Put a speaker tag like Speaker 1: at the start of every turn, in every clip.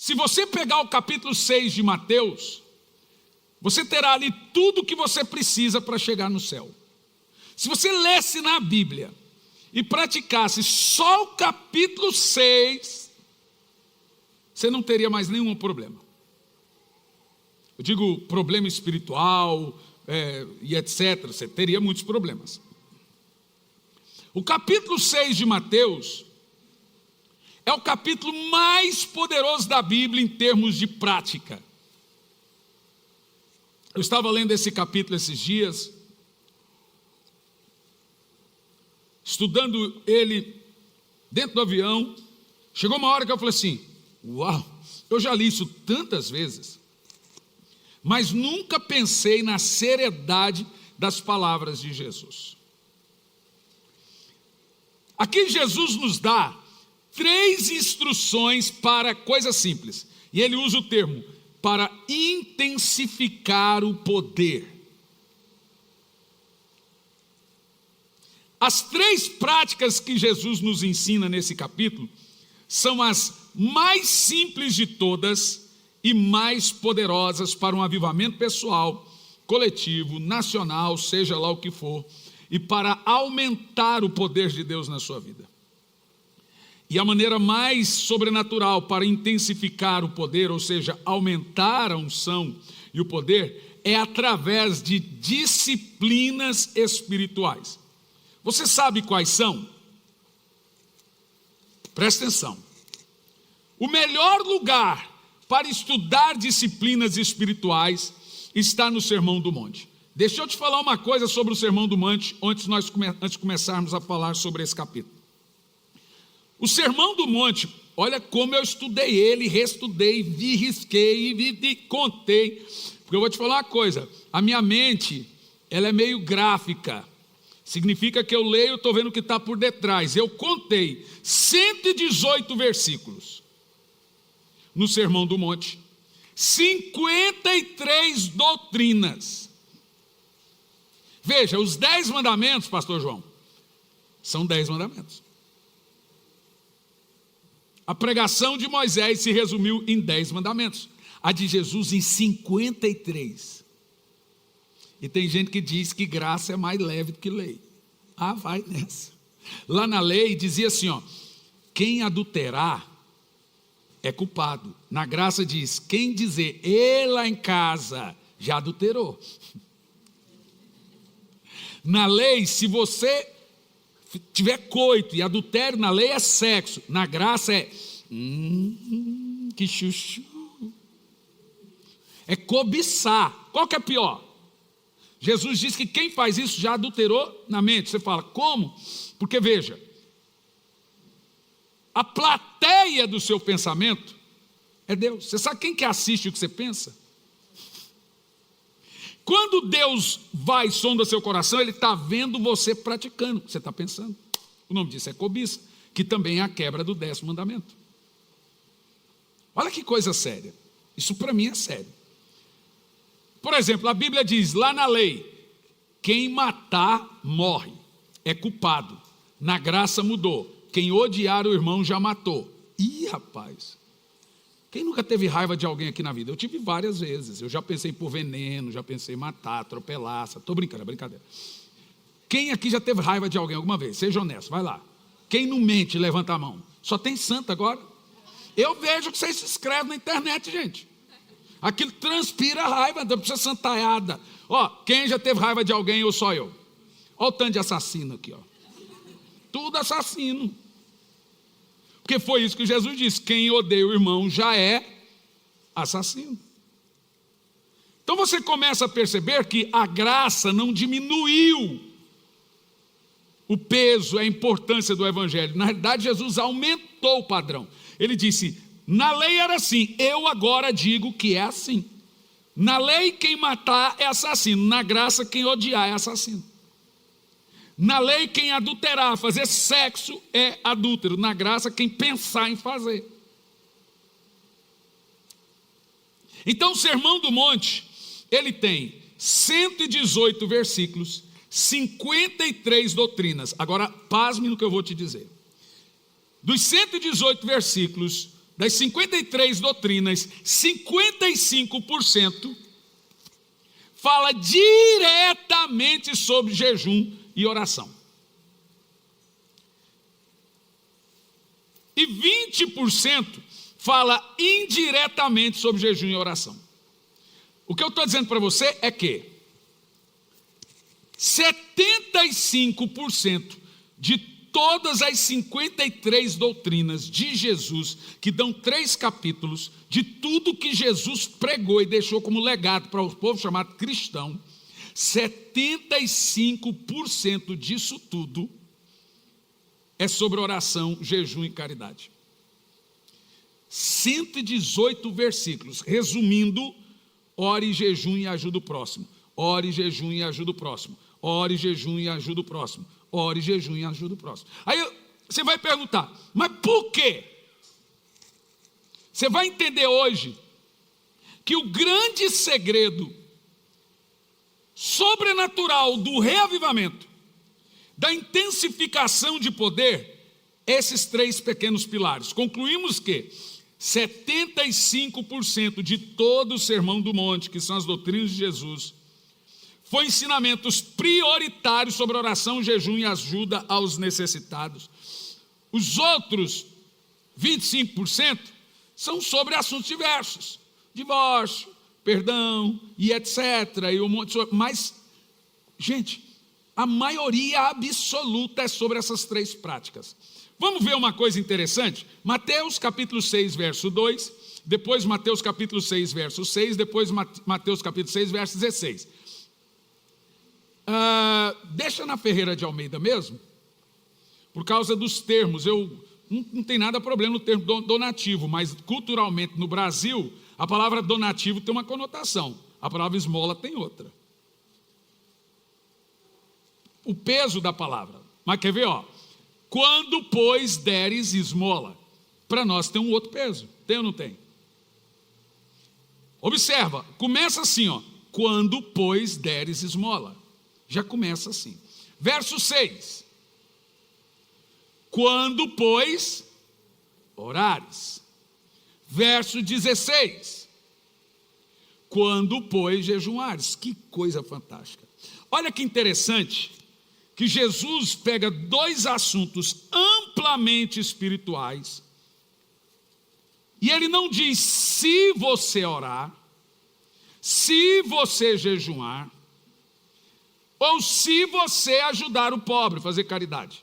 Speaker 1: Se você pegar o capítulo 6 de Mateus, você terá ali tudo o que você precisa para chegar no céu. Se você lesse na Bíblia e praticasse só o capítulo 6, você não teria mais nenhum problema. Eu digo problema espiritual e etc. Você teria muitos problemas. O capítulo 6 de Mateus é o capítulo mais poderoso da Bíblia em termos de prática. Eu estava lendo esse capítulo esses dias, estudando ele dentro do avião. Chegou uma hora que eu falei assim: uau, eu já li isso tantas vezes, mas nunca pensei na seriedade das palavras de Jesus. Aqui Jesus nos dá 3 instruções para coisa simples, e ele usa o termo para intensificar o poder. As 3 práticas que Jesus nos ensina nesse capítulo são as mais simples de todas e mais poderosas para um avivamento pessoal, coletivo, nacional, seja lá o que for, e para aumentar o poder de Deus na sua vida. E a maneira mais sobrenatural para intensificar o poder, ou seja, aumentar a unção e o poder, é através de disciplinas espirituais. Você sabe quais são? Presta atenção. O melhor lugar para estudar disciplinas espirituais está no Sermão do Monte. Deixa eu te falar uma coisa sobre o Sermão do Monte, antes de começarmos a falar sobre esse capítulo. O Sermão do Monte, olha como eu estudei ele, reestudei, vi, risquei, vi, contei, porque eu vou te falar uma coisa, a minha mente, ela é meio gráfica, significa que eu leio, estou vendo o que está por detrás. Eu contei 118 versículos no Sermão do Monte, 53 doutrinas. Veja, os 10 mandamentos, pastor João, são 10 mandamentos. A pregação de Moisés se resumiu em 10 mandamentos, a de Jesus em 53. E tem gente que diz que graça é mais leve do que lei. Ah, vai nessa. Lá na lei dizia assim, ó, quem adulterar é culpado. Na graça diz, quem dizer, lá em casa, já adulterou. Na lei, se você tiver coito, e adultério na lei é sexo, na graça é, que chuchu. É cobiçar. Qual que é pior? Jesus diz que quem faz isso já adulterou na mente. Você fala, como? Porque veja, a plateia do seu pensamento é Deus. Você sabe quem que assiste o que você pensa? Quando Deus vai e sonda seu coração, Ele está vendo você praticando o que você está pensando. O nome disso é cobiça, que também é a quebra do 10º mandamento. Olha que coisa séria. Isso para mim é sério. Por exemplo, a Bíblia diz lá na lei, quem matar morre, é culpado. Na graça mudou, quem odiar o irmão já matou. Ih, rapaz, quem nunca teve raiva de alguém aqui na vida? Eu tive várias vezes, eu já pensei por veneno, já pensei em matar, atropelar, estou brincando, é brincadeira. Quem aqui já teve raiva de alguém alguma vez? Seja honesto, vai lá. Quem não mente, levanta a mão. Só tem santo agora. Eu vejo que vocês se inscrevem na internet, gente. Aquilo transpira raiva, não precisa santaiada. Ó, quem já teve raiva de alguém ou só eu? Olha o tanto de assassino aqui, ó. Tudo assassino. Porque foi isso que Jesus disse, quem odeia o irmão já é assassino. Então você começa a perceber que a graça não diminuiu o peso, a importância do evangelho. Na realidade, Jesus aumentou o padrão. Ele disse, na lei era assim, eu agora digo que é assim. Na lei, quem matar é assassino. Na graça, quem odiar é assassino. Na lei, quem adulterar, fazer sexo é adúltero. Na graça, quem pensar em fazer. Então, o Sermão do Monte, ele tem 118 versículos, 53 doutrinas. Agora, pasme no que eu vou te dizer. Dos 118 versículos, das 53 doutrinas, 55% fala diretamente sobre jejum e oração. E 20% fala indiretamente sobre jejum e oração. O que eu estou dizendo para você é que 75% de todas as 53 doutrinas de Jesus, que dão 3 capítulos, de tudo que Jesus pregou e deixou como legado para o povo chamado cristão, 75% disso tudo é sobre oração, jejum e caridade. 118 versículos, resumindo: ore, jejum e ajuda o próximo. Ore, jejum e ajuda o próximo. Ore, jejum e ajuda o próximo. Ore, jejum e ajuda o próximo. Aí você vai perguntar, mas por quê? Você vai entender hoje que o grande segredo sobrenatural do reavivamento, da intensificação de poder, esses 3 pequenos pilares. Concluímos que 75% de todo o Sermão do Monte, que são as doutrinas de Jesus, foi ensinamentos prioritários sobre oração, jejum e ajuda aos necessitados. Os outros 25% são sobre assuntos diversos: divórcio, perdão e etc. E um monte de... Mas, gente, a maioria absoluta é sobre essas 3 práticas. Vamos ver uma coisa interessante? Mateus capítulo 6, verso 2, depois Mateus capítulo 6, verso 6, depois Mateus capítulo 6, verso 16. Deixa na Ferreira de Almeida mesmo, por causa dos termos. Não tem nada problema no termo donativo, mas culturalmente no Brasil, a palavra donativo tem uma conotação, a palavra esmola tem outra. O peso da palavra. Mas quer ver, ó? Quando, pois, deres esmola, para nós tem um outro peso, tem ou não tem? Observa, começa assim, ó: quando, pois, deres esmola. Já começa assim. Verso 6. Quando, pois, orares. Verso 16. Quando, pois, jejuares. Que coisa fantástica. Olha que interessante, que Jesus pega 2 assuntos amplamente espirituais, e ele não diz se você orar, se você jejuar, ou se você ajudar o pobre, fazer caridade.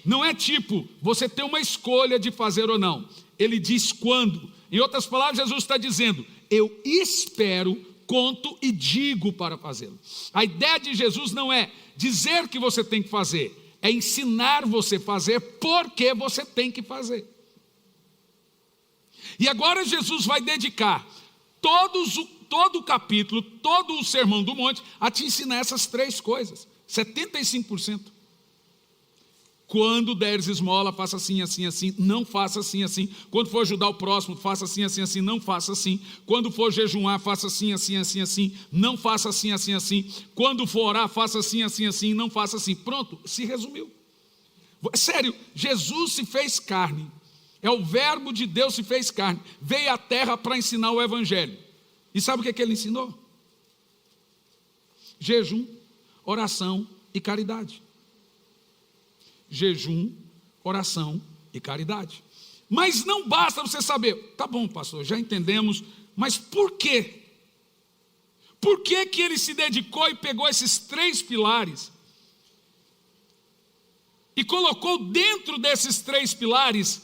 Speaker 1: Não é tipo, você tem uma escolha de fazer ou não. Ele diz quando. Em outras palavras, Jesus está dizendo: eu espero, conto e digo para fazê-lo. A ideia de Jesus não é dizer que você tem que fazer, é ensinar você a fazer porque você tem que fazer. E agora Jesus vai dedicar todo o capítulo, todo o Sermão do Monte, a te ensinar essas 3 coisas, 75%. Quando deres esmola, faça assim, assim, assim, não faça assim, assim. Quando for ajudar o próximo, faça assim, assim, assim, não faça assim. Quando for jejuar, faça assim, assim, assim, assim, não faça assim, assim, assim. Quando for orar, faça assim, assim, assim, não faça assim. Pronto, se resumiu. Sério, Jesus se fez carne, é o verbo de Deus se fez carne, veio à terra para ensinar o evangelho. E sabe o que ele ensinou? Jejum, oração e caridade. Jejum, oração e caridade. Mas não basta você saber, tá bom, pastor, já entendemos, mas por quê? Por que que ele se dedicou e pegou esses 3 pilares e colocou dentro desses 3 pilares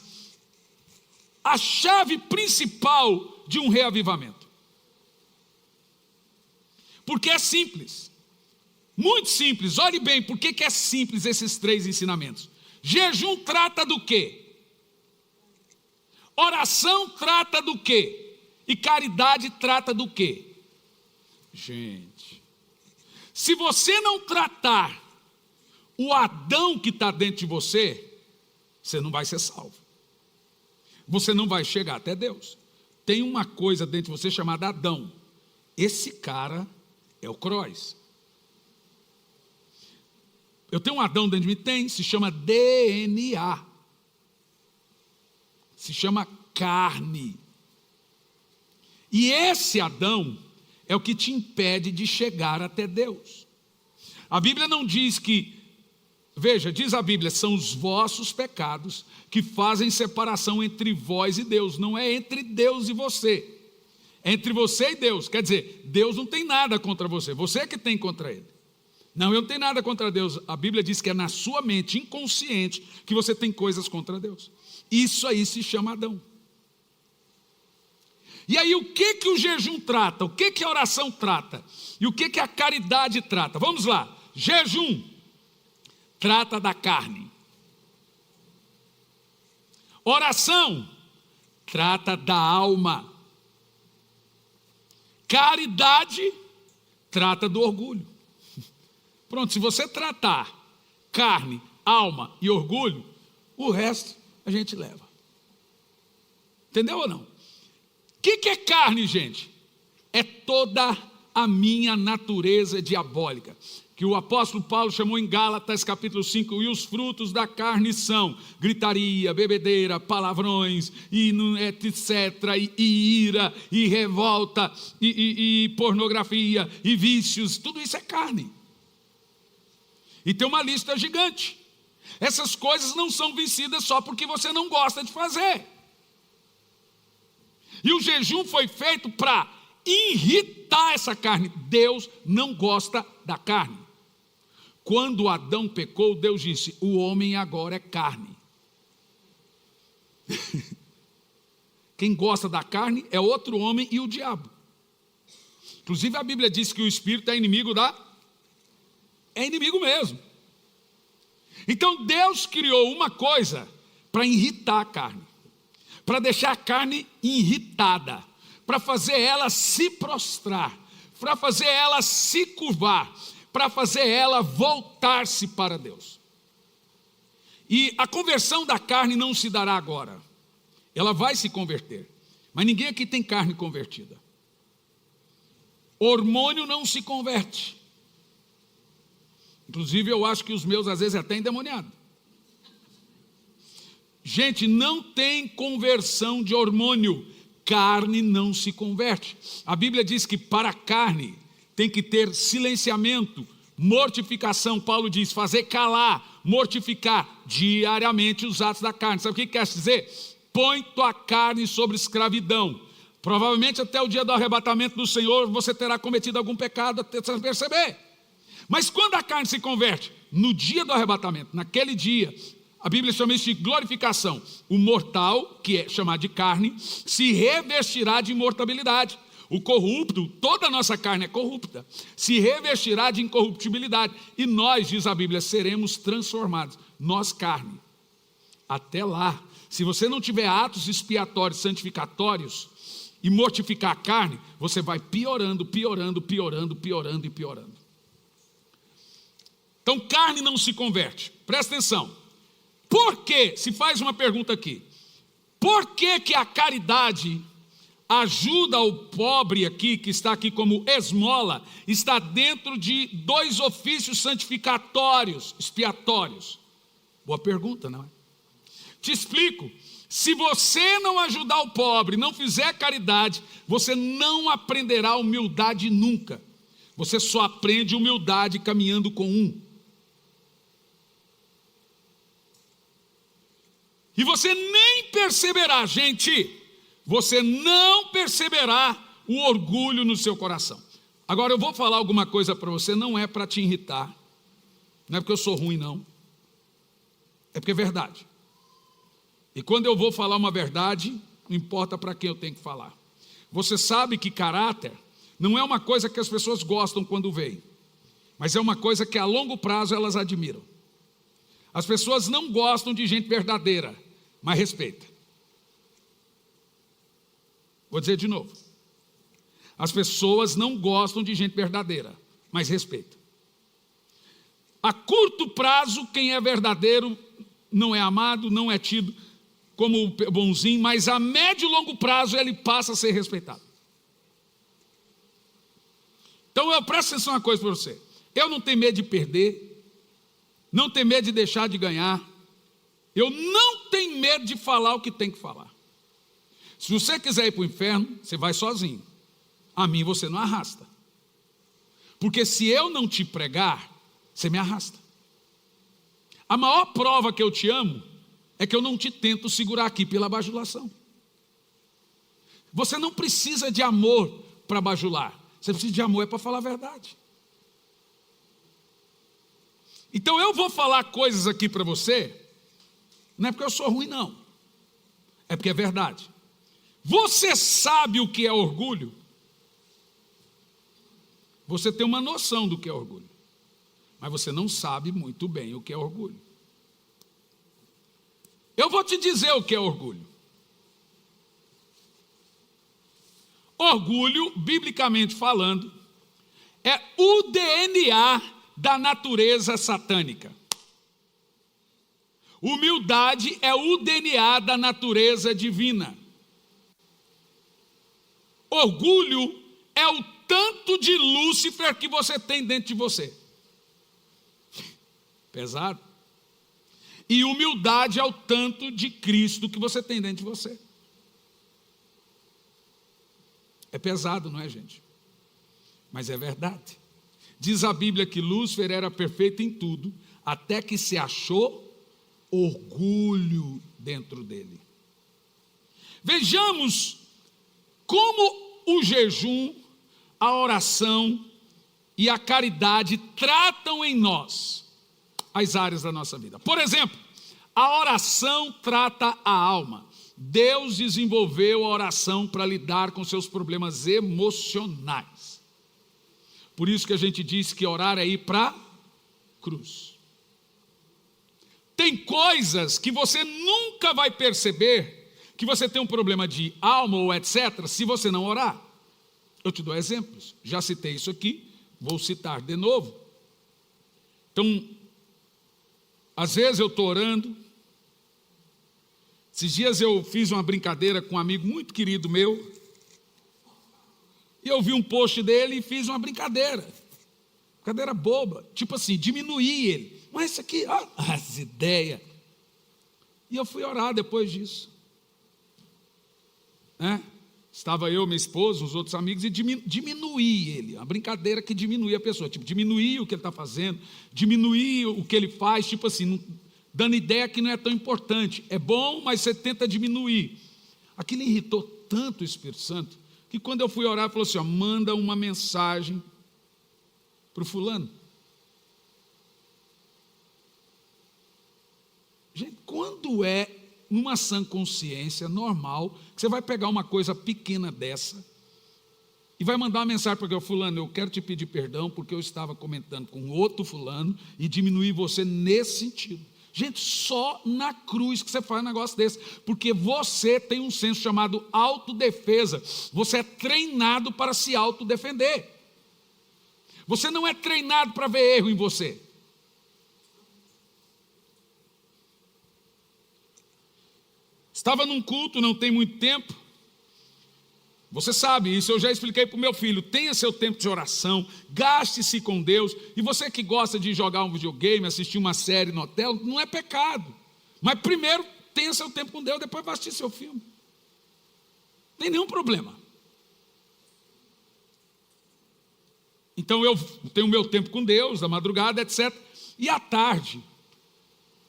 Speaker 1: a chave principal de um reavivamento? Porque é simples. Muito simples. Olhe bem, por que é simples esses 3 ensinamentos? Jejum trata do quê? Oração trata do quê? E caridade trata do quê? Gente, se você não tratar o Adão que está dentro de você, você não vai ser salvo. Você não vai chegar até Deus. Tem uma coisa dentro de você chamada Adão. Esse cara é o Croix. Eu tenho um Adão dentro de mim? Tem, se chama DNA. Se chama carne. E esse Adão é o que te impede de chegar até Deus. A Bíblia não diz que, veja, diz a Bíblia, são os vossos pecados que fazem separação entre vós e Deus. Não é entre Deus e você, é entre você e Deus. Quer dizer, Deus não tem nada contra você, você é que tem contra Ele. Não, eu não tenho nada contra Deus. A Bíblia diz que é na sua mente inconsciente que você tem coisas contra Deus. Isso aí se chama Adão. E aí o que o jejum trata? O que a oração trata? E o que a caridade trata? Vamos lá. Jejum trata da carne. Oração trata da alma. Caridade trata do orgulho. Pronto, se você tratar carne, alma e orgulho, o resto a gente leva. Entendeu ou não? O que é carne, gente? É toda a minha natureza diabólica, que o apóstolo Paulo chamou em Gálatas capítulo 5, e os frutos da carne são gritaria, bebedeira, palavrões, e etc, e ira, e revolta, e pornografia, e vícios, tudo isso é carne. E tem uma lista gigante. Essas coisas não são vencidas só porque você não gosta de fazer. E o jejum foi feito para irritar essa carne. Deus não gosta da carne. Quando Adão pecou, Deus disse: o homem agora é carne. Quem gosta da carne é outro homem e o diabo. Inclusive a Bíblia diz que o espírito é inimigo é inimigo mesmo. Então Deus criou uma coisa para irritar a carne, para deixar a carne irritada, para fazer ela se prostrar, para fazer ela se curvar, para fazer ela voltar-se para Deus. E a conversão da carne não se dará agora, ela vai se converter, mas ninguém aqui tem carne convertida. Hormônio não se converte. Inclusive eu acho que os meus às vezes é até endemoniado. Gente, não tem conversão de hormônio. Carne não se converte. A Bíblia diz que para a carne tem que ter silenciamento, mortificação. Paulo diz fazer calar, mortificar diariamente os atos da carne. Sabe o que quer dizer? Põe tua carne sobre escravidão. Provavelmente até o dia do arrebatamento do Senhor você terá cometido algum pecado até você perceber. Mas quando a carne se converte? No dia do arrebatamento, naquele dia, a Bíblia chama isso de glorificação. O mortal, que é chamado de carne, se revestirá de imortabilidade. O corrupto, toda a nossa carne é corrupta, se revestirá de incorruptibilidade. E nós, diz a Bíblia, seremos transformados. Nós, carne. Até lá, se você não tiver atos expiatórios, santificatórios, e mortificar a carne, você vai piorando, piorando, piorando, piorando e piorando. Então carne não se converte. Presta atenção. Por que, se faz uma pergunta aqui, por que a caridade ajuda o pobre aqui, que está aqui como esmola, está dentro de dois ofícios santificatórios, expiatórios? Boa pergunta, não é? Te explico. Se você não ajudar o pobre, não fizer caridade, você não aprenderá humildade nunca. Você só aprende humildade caminhando com um. E você nem perceberá, gente, você não perceberá o orgulho no seu coração. Agora eu vou falar alguma coisa para você, não é para te irritar, não é porque eu sou ruim não, é porque é verdade. E quando eu vou falar uma verdade, não importa para quem eu tenho que falar. Você sabe que caráter não é uma coisa que as pessoas gostam quando veem, mas é uma coisa que a longo prazo elas admiram. As pessoas não gostam de gente verdadeira, mas respeita. Vou dizer de novo. As pessoas não gostam de gente verdadeira, mas respeita. A curto prazo, quem é verdadeiro não é amado, não é tido como bonzinho, mas a médio e longo prazo ele passa a ser respeitado. Então eu presto atenção uma coisa para você. Eu não tenho medo de perder, não tenho medo de deixar de ganhar, eu não tenho medo de falar o que tem que falar. Se você quiser ir para o inferno, você vai sozinho. A mim você não arrasta. Porque se eu não te pregar, você me arrasta. A maior prova que eu te amo é que eu não te tento segurar aqui pela bajulação. Você não precisa de amor para bajular. Você precisa de amor para falar a verdade. Então eu vou falar coisas aqui para você, não é porque eu sou ruim não, é porque é verdade. Você sabe o que é orgulho? Você tem uma noção do que é orgulho, mas você não sabe muito bem o que é orgulho. Eu vou te dizer o que é orgulho. Orgulho, biblicamente falando, é o DNA da natureza satânica. Humildade é o DNA da natureza divina. Orgulho é o tanto de Lúcifer que você tem dentro de você. Pesado. E humildade é o tanto de Cristo que você tem dentro de você. É pesado, não é, gente? Mas é verdade. Diz a Bíblia que Lúcifer era perfeito em tudo, até que se achou orgulho dentro dele. Vejamos como o jejum, a oração e a caridade tratam em nós as áreas da nossa vida. Por exemplo, a oração trata a alma. Deus desenvolveu a oração para lidar com seus problemas emocionais. Por isso que a gente diz que orar é ir para a cruz. Tem coisas que você nunca vai perceber que você tem um problema de alma ou etc. se você não orar. Eu te dou exemplos. Já citei isso aqui, vou citar de novo. Então, às vezes eu estou orando. Esses dias eu fiz uma brincadeira com um amigo muito querido meu. E eu vi um post dele e fiz uma brincadeira. Brincadeira boba. Tipo assim, diminuí ele. Mas isso aqui, ó, as ideias. E eu fui orar depois disso. Estava eu, minha esposa, os outros amigos, e diminuí ele. Uma brincadeira que diminui a pessoa. Tipo, diminuir o que ele está fazendo, diminuir o que ele faz, tipo assim, dando ideia que não é tão importante. É bom, mas você tenta diminuir. Aquilo irritou tanto o Espírito Santo, que quando eu fui orar, ele falou assim, ó, manda uma mensagem para o fulano. Gente, quando é numa sã consciência normal, que você vai pegar uma coisa pequena dessa e vai mandar uma mensagem para o fulano, eu quero te pedir perdão porque eu estava comentando com outro fulano e diminuir você nesse sentido. Gente, só na cruz que você faz um negócio desse, porque você tem um senso chamado autodefesa, você é treinado para se autodefender. Você não é treinado para ver erro em você. Estava num culto, não tem muito tempo. Você sabe, isso eu já expliquei para o meu filho. Tenha seu tempo de oração, gaste-se com Deus. E você que gosta de jogar um videogame, assistir uma série no hotel, não é pecado. Mas primeiro, tenha seu tempo com Deus, depois vai assistir seu filme. Não tem nenhum problema. Então eu tenho meu tempo com Deus, da madrugada, etc. E à tarde,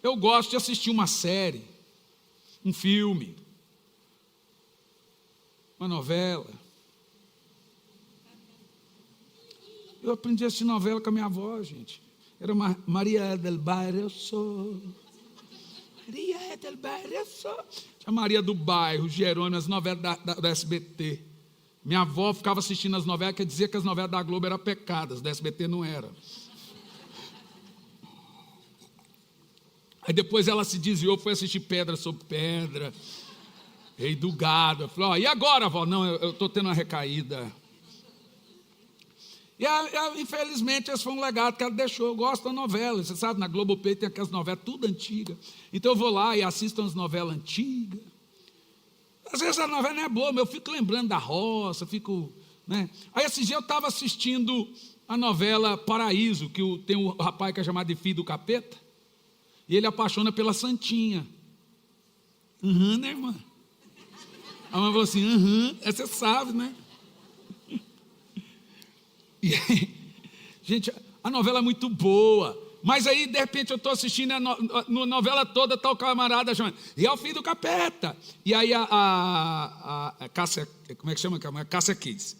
Speaker 1: eu gosto de assistir uma série, um filme, uma novela. Eu aprendi a assistir novela com a minha avó, gente. Era uma Maria del Bairro, eu sou. Maria del Bairro, eu sou. Tinha Maria do Bairro, Jerônimo, as novelas da SBT. Minha avó ficava assistindo as novelas, que dizia que as novelas da Globo eram pecadas, da SBT não era. Aí depois ela se desviou, foi assistir Pedra sobre Pedra, Rei do Gado. Falou, e agora, avó? Não, eu estou tendo uma recaída. E infelizmente esse foi um legado que ela deixou. Eu gosto da novela, você sabe, na Globoplay tem aquelas novelas tudo antigas. Então eu vou lá e assisto umas novelas antigas. Às vezes a novela não é boa, mas eu fico lembrando da roça, fico, né? Aí esse dia eu estava assistindo a novela Paraíso, que tem um rapaz que é chamado de Filho do Capeta, e ele apaixona pela Santinha. Né, irmã? A mãe falou assim, essa você sabe, né? E aí, gente, a novela é muito boa. Mas aí, de repente, eu estou assistindo a novela toda, está o camarada chamando, e é o filho do capeta. E aí a Cássia, como é que chama? A Cássia Kiss.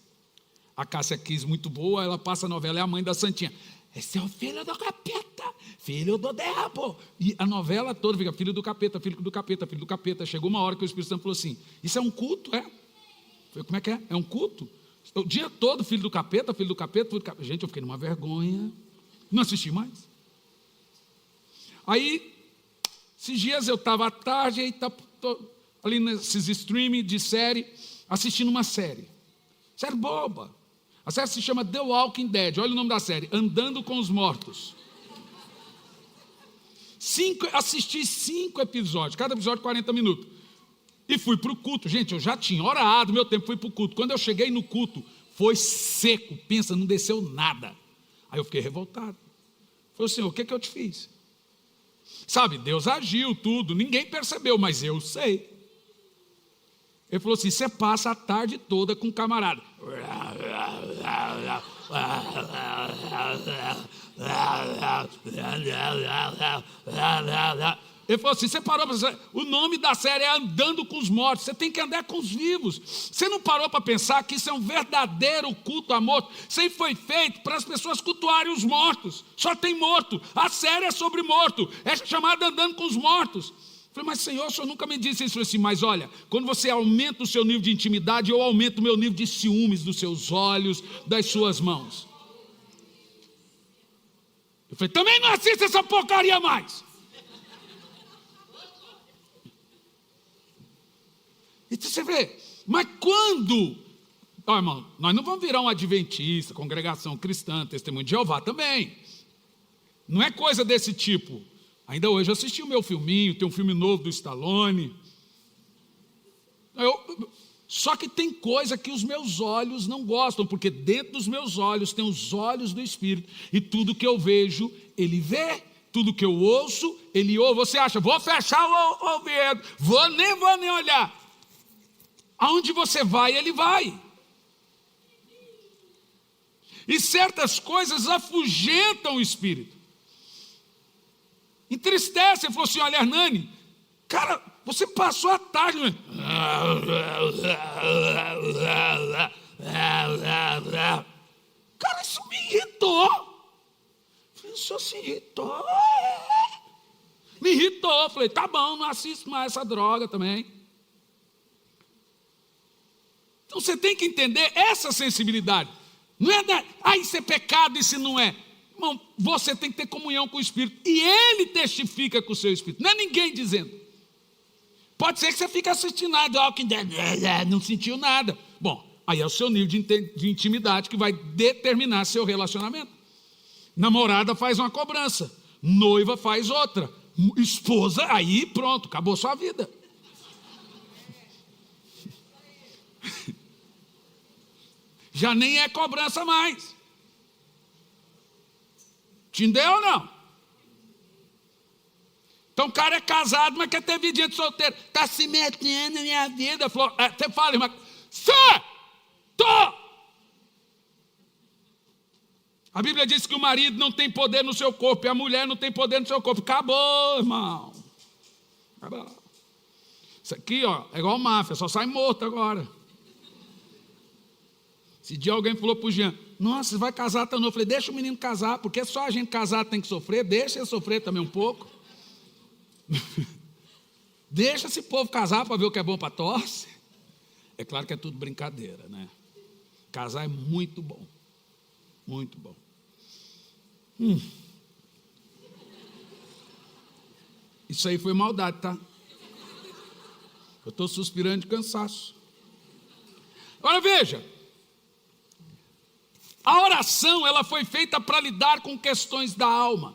Speaker 1: A Cássia Kiss, muito boa, ela passa a novela, é a mãe da Santinha. Esse é o filho do capeta, filho do diabo. E a novela toda fica, filho do capeta, filho do capeta, filho do capeta. Chegou uma hora que o Espírito Santo falou assim, isso é um culto, é? Falei, como é que é? É um culto? O dia todo, filho do capeta, filho do capeta, filho do capeta. Gente, eu fiquei numa vergonha, não assisti mais. Aí, esses dias eu estava à tarde, aí ali nesses streaming de série, assistindo uma série boba. A série se chama The Walking Dead, olha o nome da série, Andando com os Mortos. Assisti 5 episódios, cada episódio 40 minutos. E fui para o culto. Gente, eu já tinha orado, meu tempo, fui para o culto. Quando eu cheguei no culto, foi seco, pensa, não desceu nada. Aí eu fiquei revoltado. Falei, Senhor, o que eu te fiz? Sabe, Deus agiu tudo, ninguém percebeu, mas eu sei. Ele falou assim, você passa a tarde toda com um camarada. Ele falou assim, você parou para pensar, o nome da série é Andando com os Mortos, você tem que andar com os vivos. Você não parou para pensar que isso é um verdadeiro culto a morto? Isso aí foi feito para as pessoas cultuarem os mortos, só tem morto, a série é sobre morto, é chamada Andando com os Mortos. Eu falei, mas Senhor, o Senhor nunca me disse isso. Eu falei assim, mas olha, quando você aumenta o seu nível de intimidade, eu aumento o meu nível de ciúmes dos seus olhos, das suas mãos. Eu falei, também não assista essa porcaria mais. Então você vê, mas quando, irmão, nós não vamos virar um adventista, congregação cristã, testemunho de Jeová também, não é coisa desse tipo. Ainda hoje eu assisti o meu filminho, tem um filme novo do Stallone, só que tem coisa que os meus olhos não gostam, porque dentro dos meus olhos tem os olhos do Espírito, e tudo que eu vejo, ele vê, tudo que eu ouço, ele ouve. Você acha, vou fechar o ouvido, nem vou olhar. Aonde você vai, ele vai. E certas coisas afugentam o Espírito. Entristece. Ele falou assim, olha, Hernani, cara, você passou a tarde. Cara, isso me irritou. O senhor se irritou? Me irritou. Falei, tá bom, não assisto mais essa droga também. Então você tem que entender essa sensibilidade. Não é isso é pecado, isso não é. Irmão, você tem que ter comunhão com o Espírito. E Ele testifica com o seu Espírito. Não é ninguém dizendo. Pode ser que você fique assistindo nada, não sentiu nada. Bom, aí é o seu nível de intimidade que vai determinar seu relacionamento. Namorada faz uma cobrança. Noiva faz outra. Esposa, aí pronto, acabou sua vida. Já nem é cobrança mais. Entendeu ou não? Então o cara é casado, mas quer ter vidinha de solteiro. Está se metendo na minha vida. Você fala, irmã, a Bíblia diz que o marido não tem poder no seu corpo, e a mulher não tem poder no seu corpo. Acabou, irmão. Acabou. Isso aqui, é igual máfia, só sai morto agora. Esse dia alguém falou para o Jean, nossa, você vai casar tão novo. Eu falei, deixa o menino casar, porque só a gente casar tem que sofrer, deixa ele sofrer também um pouco. Deixa esse povo casar para ver o que é bom para tosse. É claro que é tudo brincadeira, né? Casar é muito bom. Muito bom. Isso aí foi maldade, tá? Eu estou suspirando de cansaço. Agora veja. A oração, ela foi feita para lidar com questões da alma.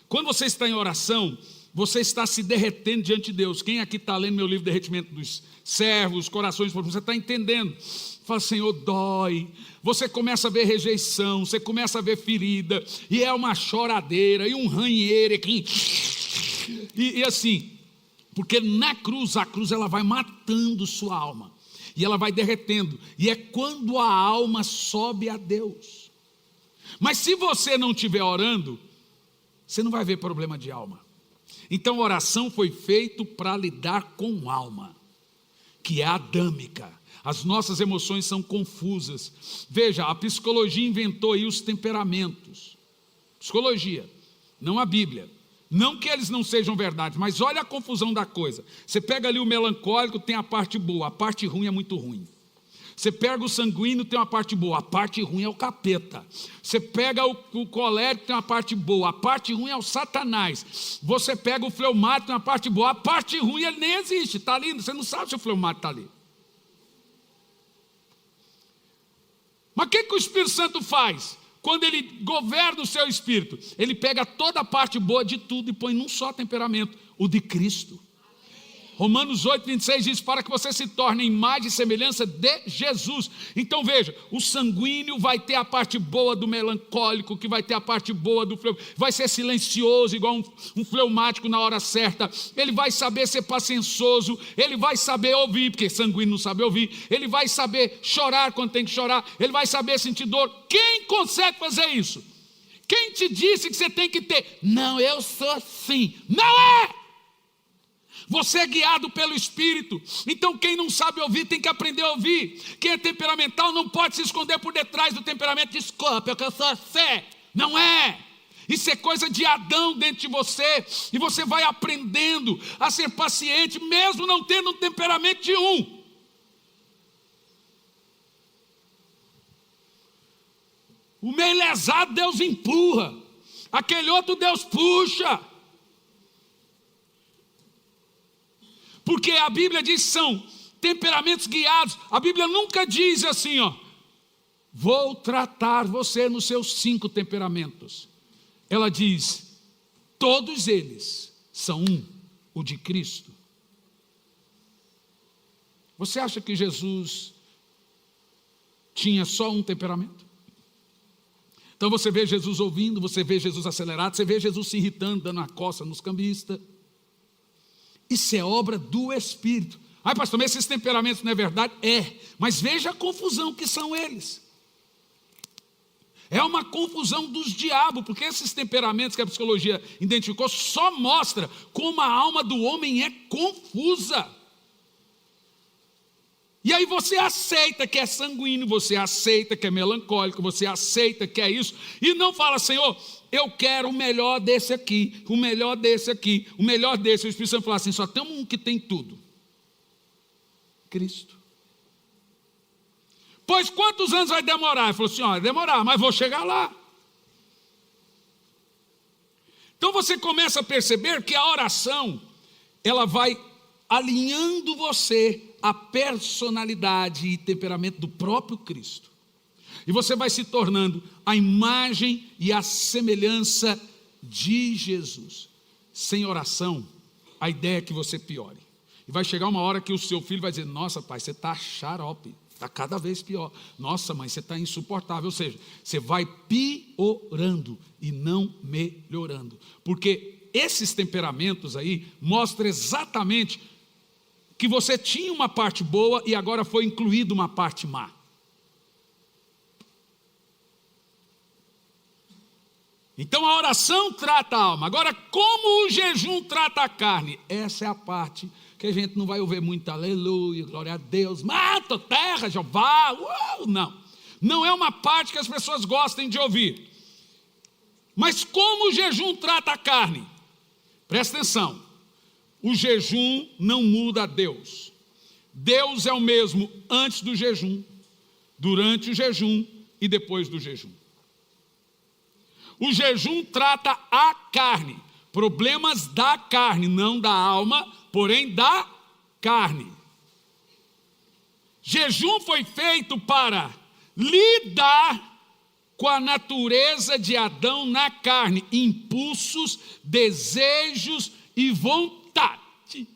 Speaker 1: Quando você está em oração, você está se derretendo diante de Deus. Quem aqui está lendo meu livro Derretimento dos Servos, Corações Profundos, você está entendendo. Fala, Senhor, dói. Você começa a ver rejeição, você começa a ver ferida, e é uma choradeira, e um ranheiro aqui. E assim, porque na cruz, a cruz ela vai matando sua alma. e ela vai derretendo, e é quando a alma sobe a Deus. Mas se você não estiver orando, você não vai ver problema de alma. Então a oração foi feita para lidar com alma, que é adâmica. As nossas emoções são confusas. Veja, a psicologia inventou aí os temperamentos. Psicologia, não a Bíblia. Não que eles não sejam verdade, mas olha a confusão da coisa. Você pega ali o melancólico, tem a parte boa, a parte ruim é muito ruim. Você pega o sanguíneo, tem uma parte boa, a parte ruim é o capeta. Você pega o colérico, tem uma parte boa, a parte ruim é o Satanás. Você pega o fleumático, tem uma parte boa, a parte ruim ele nem existe, está ali, você não sabe se o fleumático está ali. Mas o que o Espírito Santo faz? Quando ele governa o seu espírito, ele pega toda a parte boa de tudo e põe num só temperamento, o de Cristo. Romanos 8, 26 diz, para que você se torne imagem e semelhança de Jesus. Então veja, o sanguíneo vai ter a parte boa do melancólico, que vai ter a parte boa do fleumático, vai ser silencioso, igual um fleumático na hora certa, ele vai saber ser paciencioso, ele vai saber ouvir, porque sanguíneo não sabe ouvir, ele vai saber chorar quando tem que chorar, ele vai saber sentir dor. Quem consegue fazer isso? Quem te disse que você tem que ter? Não, eu sou assim. Não é! Você é guiado pelo Espírito. Então quem não sabe ouvir tem que aprender a ouvir. Quem é temperamental não pode se esconder por detrás do temperamento. Desculpa, eu sou assim. Não é. Isso é coisa de Adão dentro de você. E você vai aprendendo a ser paciente, mesmo não tendo um temperamento de um. O meio lesado Deus empurra. Aquele outro Deus puxa. Porque a Bíblia diz que são temperamentos guiados. A Bíblia nunca diz assim, vou tratar você nos seus 5 temperamentos. Ela diz, todos eles são um, o de Cristo. Você acha que Jesus tinha só um temperamento? Então você vê Jesus ouvindo, você vê Jesus acelerado, você vê Jesus se irritando, dando uma coça nos cambistas. Isso é obra do Espírito. Ai, pastor, mas esses temperamentos não é verdade? É, mas veja a confusão que são eles. É uma confusão dos diabos, porque esses temperamentos que a psicologia identificou só mostra como a alma do homem é confusa. E aí você aceita que é sanguíneo, você aceita que é melancólico, você aceita que é isso, e não fala, Senhor, eu quero o melhor desse aqui, o melhor desse aqui, o melhor desse. O Espírito Santo fala assim, só tem um que tem tudo. Cristo. Pois quantos anos vai demorar? Ele falou assim, vai demorar, mas vou chegar lá. Então você começa a perceber que a oração, ela vai alinhando você à personalidade e temperamento do próprio Cristo. E você vai se tornando a imagem e a semelhança de Jesus. Sem oração, a ideia é que você piore. E vai chegar uma hora que o seu filho vai dizer, nossa pai, você está xarope, está cada vez pior. Nossa mãe, você está insuportável. Ou seja, você vai piorando e não melhorando. Porque esses temperamentos aí mostram exatamente que você tinha uma parte boa e agora foi incluída uma parte má. Então a oração trata a alma. Agora, como o jejum trata a carne? Essa é a parte que a gente não vai ouvir muito, aleluia, glória a Deus, mata, terra, Jeová, não. Não é uma parte que as pessoas gostem de ouvir. Mas como o jejum trata a carne? Presta atenção, o jejum não muda a Deus. Deus é o mesmo antes do jejum, durante o jejum e depois do jejum. O jejum trata a carne, problemas da carne, não da alma, porém da carne. Jejum foi feito para lidar com a natureza de Adão na carne, impulsos, desejos e vontades.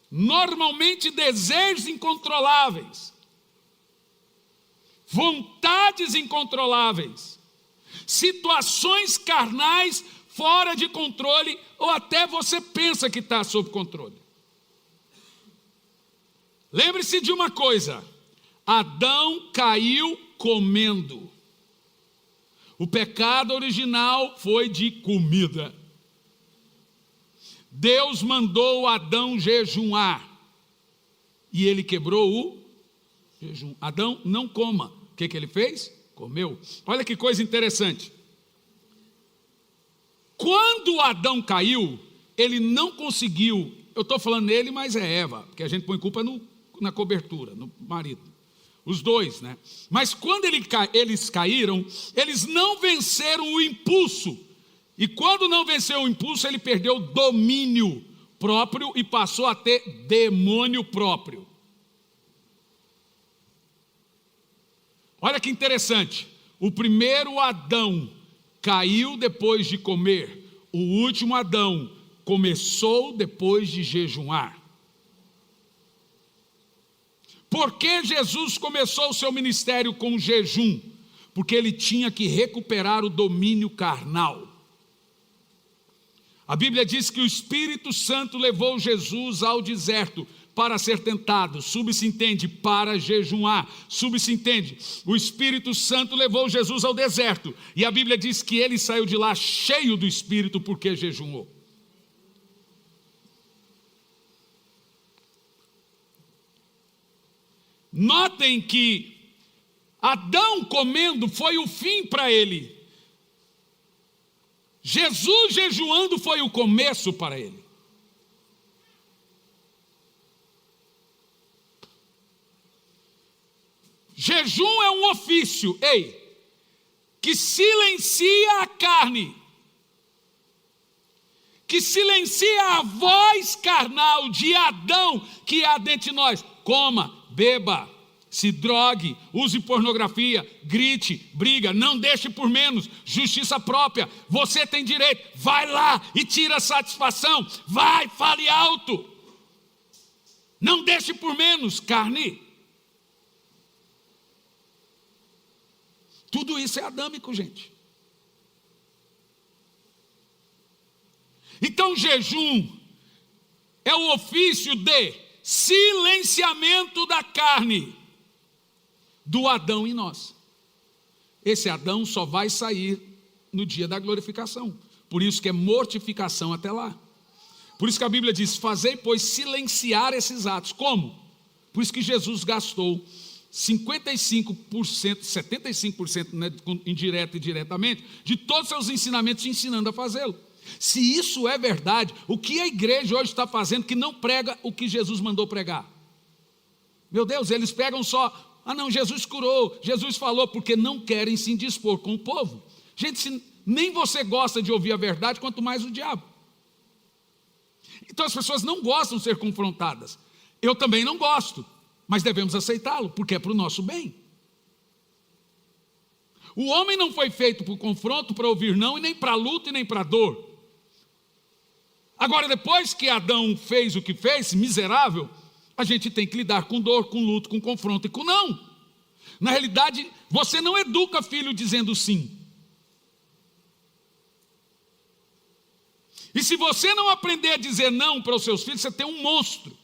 Speaker 1: Normalmente desejos incontroláveis, vontades incontroláveis, situações carnais fora de controle, ou até você pensa que está sob controle. Lembre-se de uma coisa: Adão caiu comendo. O pecado original foi de comida. Deus mandou Adão jejuar e ele quebrou o jejum. Adão, não coma. O que ele fez? Comeu. Olha que coisa interessante. Quando Adão caiu, ele não conseguiu, eu estou falando nele, mas é Eva, porque a gente põe culpa na cobertura, no marido. Os dois, né? Mas quando eles caíram, eles não venceram o impulso. E quando não venceu o impulso, ele perdeu o domínio próprio e passou a ter demônio próprio. Olha que interessante. O primeiro Adão caiu depois de comer. O último Adão começou depois de jejuar. Por que Jesus começou o seu ministério com jejum? Porque ele tinha que recuperar o domínio carnal. A Bíblia diz que o Espírito Santo levou Jesus ao deserto para ser tentado, subsentende, para jejuar, subsentende. O Espírito Santo levou Jesus ao deserto, e a Bíblia diz que ele saiu de lá cheio do Espírito porque jejuou. Notem que Adão comendo foi o fim para ele. Jesus jejuando foi o começo para ele. Jejum é um ofício, que silencia a carne, que silencia a voz carnal de Adão que há dentro de nós. Coma, beba, se drogue, use pornografia, grite, briga, não deixe por menos, justiça própria, você tem direito, vai lá e tira a satisfação, vai, fale alto, não deixe por menos, carne. Tudo isso é adâmico, gente. Então, jejum é o ofício de silenciamento da carne do Adão em nós. Esse Adão só vai sair no dia da glorificação. Por isso que é mortificação até lá. Por isso que a Bíblia diz: fazei, pois, silenciar esses atos. Como? Por isso que Jesus gastou 55%, 75%, né, indireto e diretamente, de todos os seus ensinamentos ensinando a fazê-lo. Se isso é verdade, o que a igreja hoje está fazendo que não prega o que Jesus mandou pregar? Meu Deus, eles pegam só, não, Jesus curou, Jesus falou, porque não querem se indispor com o povo. Gente, se nem você gosta de ouvir a verdade, quanto mais o diabo. Então as pessoas não gostam de ser confrontadas. Eu também não gosto, mas devemos aceitá-lo, porque é para o nosso bem. O homem não foi feito para o confronto, para ouvir não, e nem para a luta, e nem para a dor. Agora, depois que Adão fez o que fez, miserável, a gente tem que lidar com dor, com luto, com confronto e com não. Na realidade, você não educa filho dizendo sim. E se você não aprender a dizer não para os seus filhos, você tem um monstro.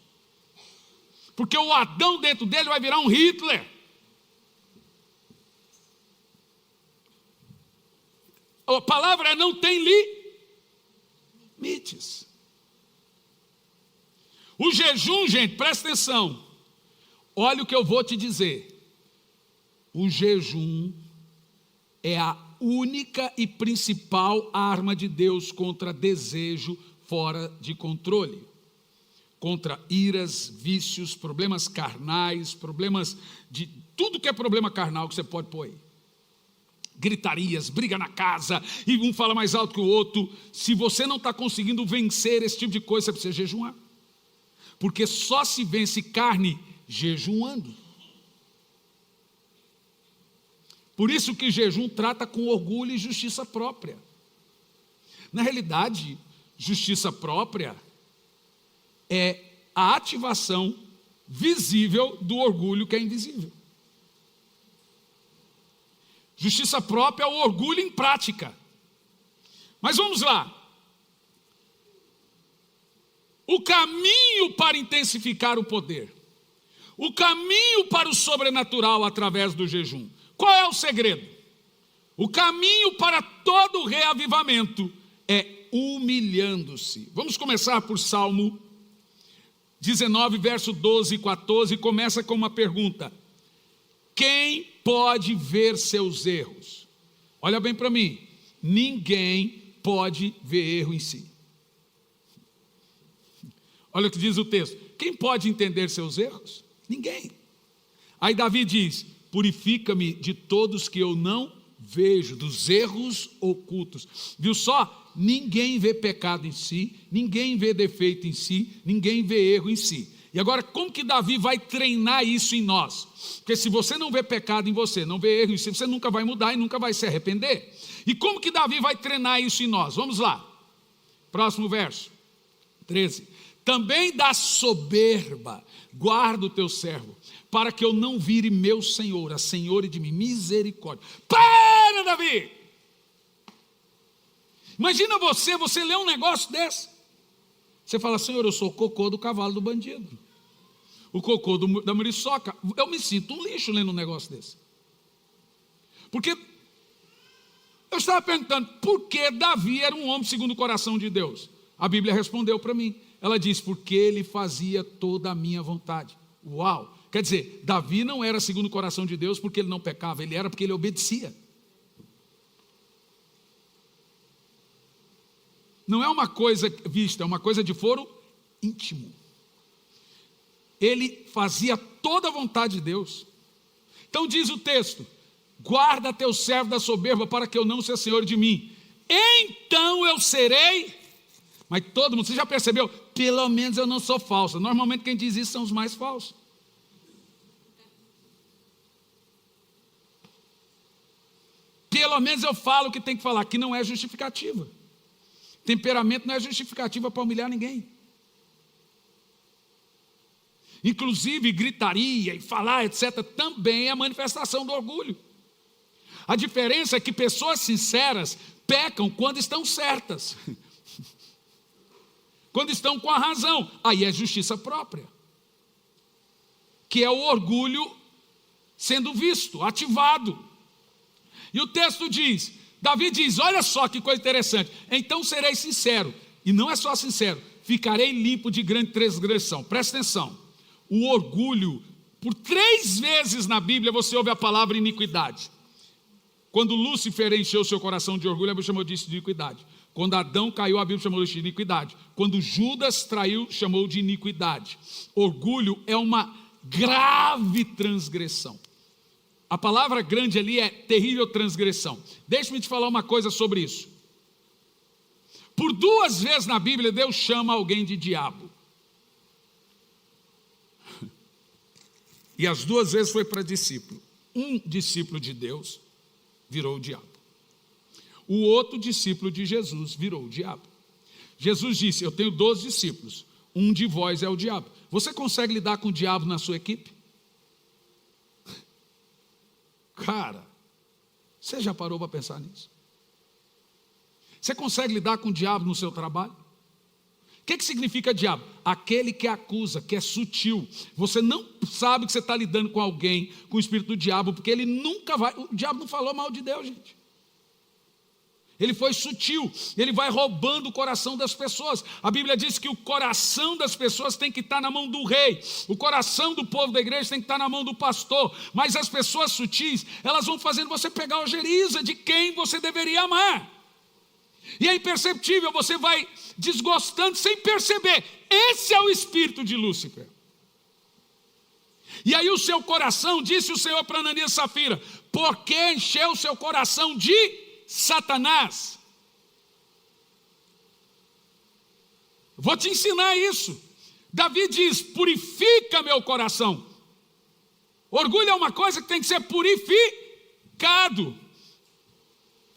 Speaker 1: Porque o Adão dentro dele vai virar um Hitler. A palavra não tem limites. O jejum, gente, presta atenção. Olha o que eu vou te dizer. O jejum é a única e principal arma de Deus contra desejo fora de controle. Contra iras, vícios, problemas carnais, problemas de tudo que é problema carnal que você pode pôr aí. Gritarias, briga na casa, e um fala mais alto que o outro. Se você não está conseguindo vencer esse tipo de coisa, você precisa jejuar. Porque só se vence carne jejuando. Por isso que jejum trata com orgulho e justiça própria. Na realidade, justiça própria é a ativação visível do orgulho que é invisível. Justiça própria é o orgulho em prática. Mas vamos lá. O caminho para intensificar o poder, o caminho para o sobrenatural através do jejum. Qual é o segredo? O caminho para todo reavivamento é humilhando-se. Vamos começar por Salmo 19, verso 12 e 14, começa com uma pergunta: quem pode ver seus erros? Olha bem para mim, ninguém pode ver erro em si. Olha o que diz o texto: quem pode entender seus erros? Ninguém. Aí Davi diz: purifica-me de todos que eu não vejo, dos erros ocultos. Viu só? Ninguém vê pecado em si, ninguém vê defeito em si, ninguém vê erro em si. E agora, como que Davi vai treinar isso em nós? Porque se você não vê pecado em você, não vê erro em si, você nunca vai mudar e nunca vai se arrepender. E como que Davi vai treinar isso em nós? Vamos lá. Próximo verso, 13. Também da soberba guarda o teu servo, para que eu não vire meu senhor, a senhor de mim, misericórdia. Para, Davi! Imagina você lê um negócio desse. Você fala: Senhor, eu sou o cocô do cavalo do bandido, o cocô da muriçoca. Eu me sinto um lixo lendo um negócio desse. Porque eu estava perguntando, por que Davi era um homem segundo o coração de Deus? A Bíblia respondeu para mim. Ela diz: porque ele fazia toda a minha vontade. Uau! Quer dizer, Davi não era segundo o coração de Deus porque ele não pecava, ele era porque ele obedecia. Não é uma coisa vista, é uma coisa de foro íntimo. Ele fazia toda a vontade de Deus. Então diz o texto: guarda teu servo da soberba, para que eu não seja senhor de mim. Então eu serei. Mas todo mundo, você já percebeu? Pelo menos eu não sou falsa. Normalmente quem diz isso são os mais falsos. Pelo menos eu falo o que tem que falar, que não é justificativa. Temperamento não é justificativa para humilhar ninguém. Inclusive gritaria e falar, etc., também é manifestação do orgulho. A diferença é que pessoas sinceras pecam quando estão certas. Quando estão com a razão. Aí é justiça própria. Que é o orgulho sendo visto, ativado. E o texto diz, Davi diz, olha só que coisa interessante: então serei sincero, e não é só sincero, ficarei limpo de grande transgressão. Presta atenção, o orgulho, por 3 vezes na Bíblia você ouve a palavra iniquidade. Quando Lúcifer encheu seu coração de orgulho, a Bíblia chamou disso de iniquidade. Quando Adão caiu, a Bíblia chamou de iniquidade. Quando Judas traiu, chamou de iniquidade. Orgulho é uma grave transgressão. A palavra grande ali é terrível transgressão. Deixe-me te falar uma coisa sobre isso. Por 2 vezes na Bíblia, Deus chama alguém de diabo. E as 2 vezes foi para discípulo. Um discípulo de Deus virou o diabo. O outro discípulo de Jesus virou o diabo. Jesus disse: eu tenho 12 discípulos, um de vós é o diabo. Você consegue lidar com o diabo na sua equipe? Cara, você já parou para pensar nisso? Você consegue lidar com o diabo no seu trabalho? O que significa diabo? Aquele que acusa, que é sutil. Você não sabe que você está lidando com alguém, com o espírito do diabo, porque ele nunca vai. O diabo não falou mal de Deus, gente. Ele foi sutil, ele vai roubando o coração das pessoas. A Bíblia diz que o coração das pessoas tem que estar na mão do rei, o coração do povo da igreja tem que estar na mão do pastor. Mas as pessoas sutis, elas vão fazendo você pegar a ojeriza de quem você deveria amar. E é imperceptível, você vai desgostando sem perceber. Esse é o espírito de Lúcifer. E aí o seu coração, disse o Senhor para Ananias e Safira, porque encheu o seu coração de Satanás. Vou te ensinar isso. Davi diz: purifica meu coração. Orgulho é uma coisa que tem que ser purificado,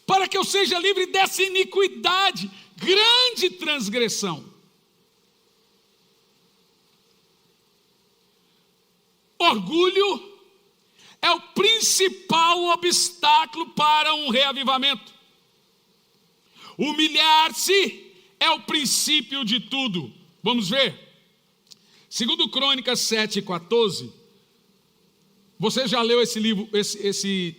Speaker 1: para que eu seja livre dessa iniquidade, grande transgressão. Orgulho é o principal obstáculo para um reavivamento. Humilhar-se é o princípio de tudo. Vamos ver. Segundo Crônicas 7:14, Você já leu esse livro, esse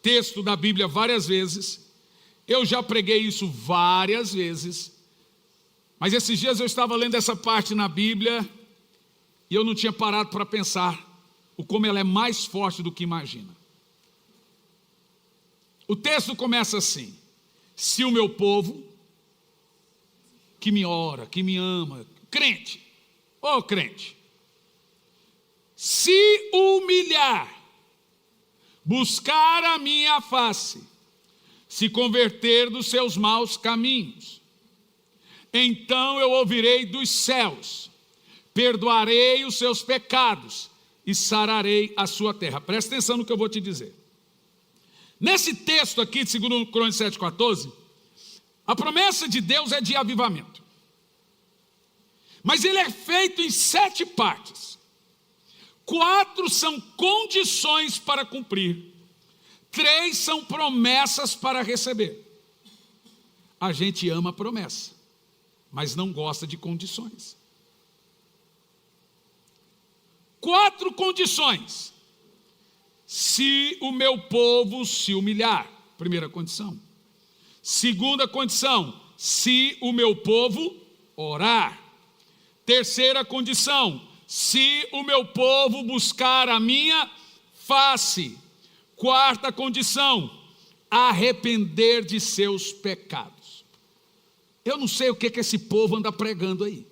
Speaker 1: texto da Bíblia várias vezes. Eu já preguei isso várias vezes. Mas esses dias eu estava lendo essa parte na Bíblia e eu não tinha parado para pensar o como ela é mais forte do que imagina. O texto começa assim: se o meu povo, que me ora, que me ama, crente, ô crente, se humilhar, buscar a minha face, se converter dos seus maus caminhos, então eu ouvirei dos céus, perdoarei os seus pecados e sararei a sua terra. Presta atenção no que eu vou te dizer. Nesse texto aqui de 2 Crônicas 7,14, a promessa de Deus é de avivamento. Mas ele é feito em 7 partes. 4 são condições para cumprir. 3 são promessas para receber. A gente ama a promessa, mas não gosta de condições. 4 condições. Se o meu povo se humilhar, primeira condição. Segunda condição, se o meu povo orar. Terceira condição, se o meu povo buscar a minha face. Quarta condição, arrepender de seus pecados. Eu não sei o que esse povo anda pregando aí.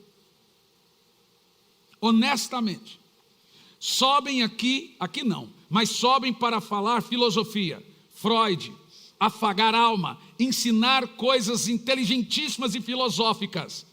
Speaker 1: Honestamente. Sobem aqui não, mas sobem para falar filosofia, Freud, afagar alma, ensinar coisas inteligentíssimas e filosóficas.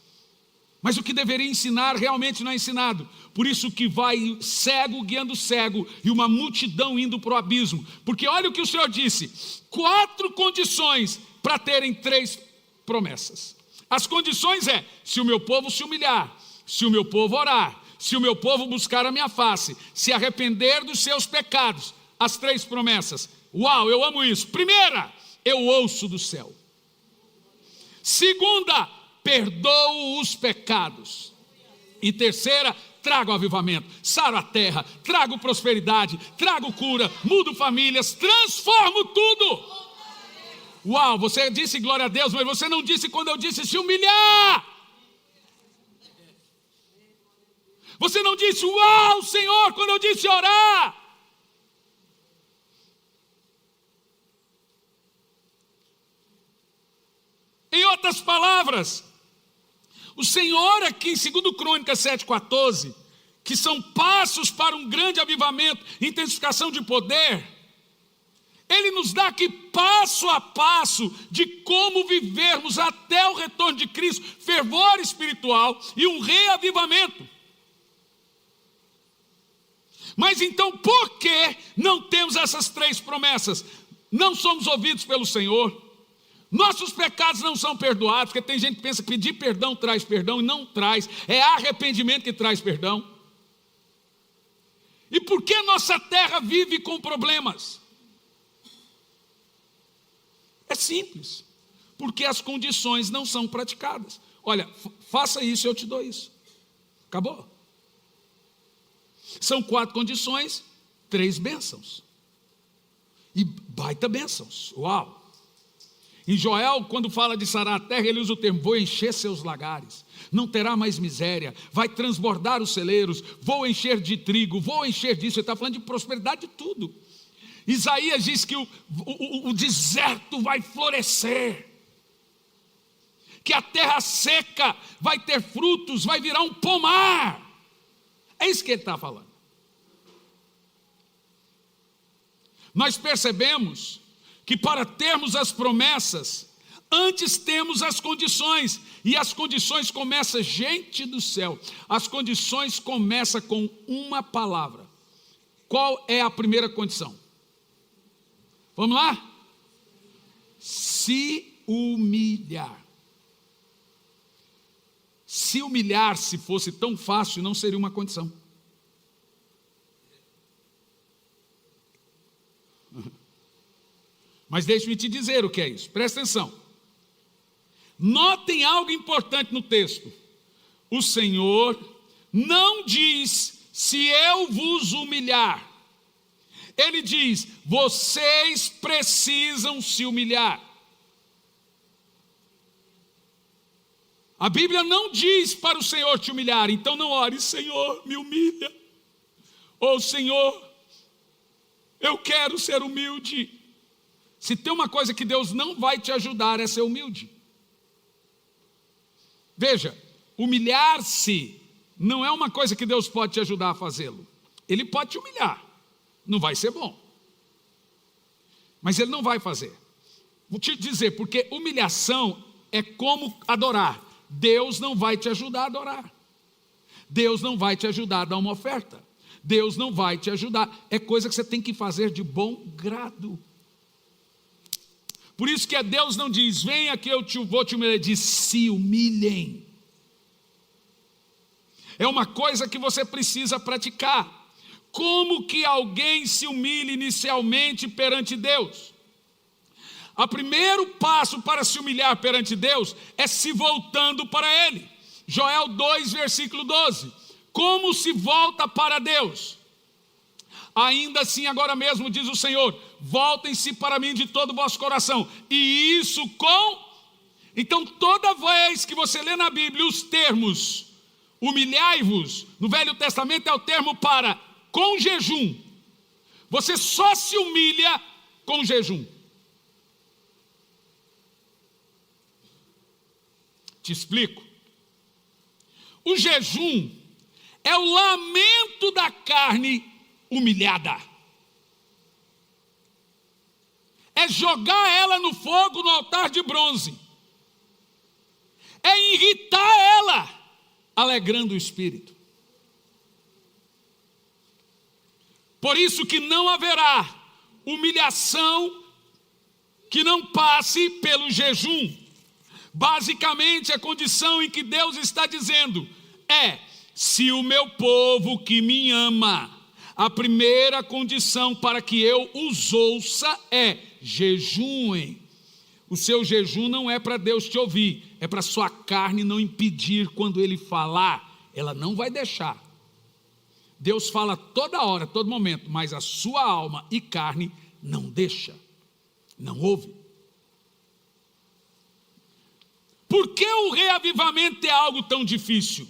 Speaker 1: Mas o que deveria ensinar realmente não é ensinado. Por isso que vai cego guiando cego e uma multidão indo para o abismo. Porque olha o que o Senhor disse: 4 condições para terem 3 promessas. As condições é: se o meu povo se humilhar, se o meu povo orar, se o meu povo buscar a minha face, se arrepender dos seus pecados. As 3 promessas. Uau, eu amo isso. Primeira, eu ouço do céu. Segunda, perdoo os pecados. E terceira, trago avivamento, saro a terra, trago prosperidade, trago cura, mudo famílias, transformo tudo. Uau, você disse glória a Deus, mas você não disse quando eu disse se humilhar. Você não disse uau, Senhor, quando eu disse orar. Em outras palavras, o Senhor aqui em 2 Crônicas 7,14, que são passos para um grande avivamento, intensificação de poder, Ele nos dá aqui passo a passo de como vivermos até o retorno de Cristo, fervor espiritual e um reavivamento. Mas então, por que não temos essas 3 promessas? Não somos ouvidos pelo Senhor. Nossos pecados não são perdoados, porque tem gente que pensa que pedir perdão traz perdão, e não traz. É arrependimento que traz perdão. E por que nossa terra vive com problemas? É simples. Porque as condições não são praticadas. Olha, faça isso e eu te dou isso. Acabou. São 4 condições, 3 bênçãos. E baita bênçãos. Uau! Em Joel, quando fala de sarar a terra, ele usa o termo: vou encher seus lagares, não terá mais miséria, vai transbordar os celeiros, vou encher de trigo, vou encher disso. Ele está falando de prosperidade de tudo. Isaías diz que o deserto vai florescer, que a terra seca vai ter frutos, vai virar um pomar. É isso que ele está falando. Nós percebemos que para termos as promessas, antes temos as condições, e as condições começam, gente do céu, as condições começam com uma palavra. Qual é a primeira condição? Vamos lá? Se humilhar. Se humilhar, se fosse tão fácil, não seria uma condição. Mas deixe-me te dizer o que é isso, presta atenção. Notem algo importante no texto. O Senhor não diz se eu vos humilhar. Ele diz, vocês precisam se humilhar. A Bíblia não diz para o Senhor te humilhar, então não ore, Senhor, me humilha. Ou Senhor, eu quero ser humilde. Se tem uma coisa que Deus não vai te ajudar é ser humilde. Veja, humilhar-se não é uma coisa que Deus pode te ajudar a fazê-lo. Ele pode te humilhar, não vai ser bom. Mas Ele não vai fazer. Vou te dizer, porque humilhação é como adorar. Deus não vai te ajudar a adorar. Deus não vai te ajudar a dar uma oferta. Deus não vai te ajudar. É coisa que você tem que fazer de bom grado. Por isso que Deus não diz, venha que eu vou te humilhar. Ele diz, se humilhem. É uma coisa que você precisa praticar. Como que alguém se humilha inicialmente perante Deus? O primeiro passo para se humilhar perante Deus é se voltando para Ele. Joel 2, versículo 12. Como se volta para Deus? Ainda assim, agora mesmo, diz o Senhor, voltem-se para mim de todo o vosso coração. E isso com... Então, toda vez que você lê na Bíblia os termos humilhai-vos, no Velho Testamento é o termo para com jejum. Você só se humilha com jejum. Te explico. O jejum é o lamento da carne humilhada. É jogar ela no fogo no altar de bronze. É irritar ela, alegrando o espírito. Por isso que não haverá humilhação que não passe pelo jejum. Basicamente, a condição em que Deus está dizendo é, se o meu povo que me ama, a primeira condição para que eu os ouça é jejuem. O seu jejum não é para Deus te ouvir, é para sua carne não impedir quando Ele falar, ela não vai deixar. Deus fala toda hora, todo momento, mas a sua alma e carne não deixa, não ouve. Por que o reavivamento é algo tão difícil?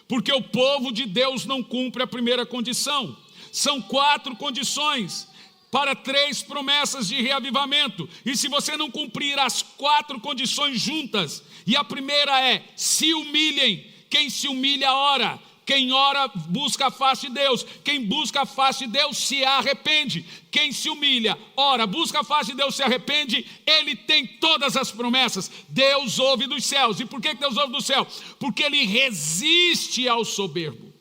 Speaker 1: Porque o povo de Deus não cumpre a primeira condição. São 4 condições para 3 promessas de reavivamento. E se você não cumprir as 4 condições juntas, e a primeira é, se humilhem. Quem se humilha, ora. Quem ora, busca a face de Deus. Quem busca a face de Deus, se arrepende. Quem se humilha, ora, busca a face de Deus, se arrepende, ele tem todas as promessas. Deus ouve dos céus. E por que Deus ouve do céu? Porque Ele resiste ao soberbo.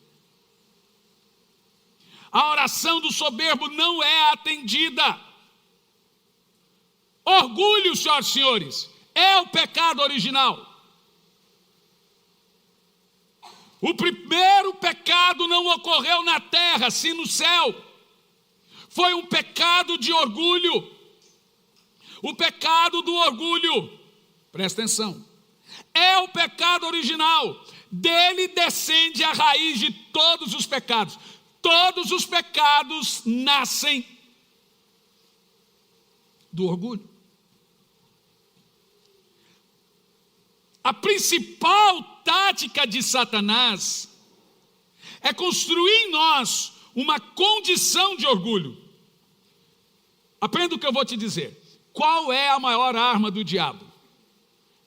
Speaker 1: A oração do soberbo não é atendida. Orgulho, senhoras e senhores, é o pecado original. O primeiro pecado não ocorreu na terra, sim no céu. Foi um pecado de orgulho. O pecado do orgulho, presta atenção, é o pecado original. Dele descende a raiz de todos os pecados. Todos os pecados nascem do orgulho. A principal tática de Satanás é construir em nós uma condição de orgulho. Aprenda o que eu vou te dizer. Qual é a maior arma do diabo?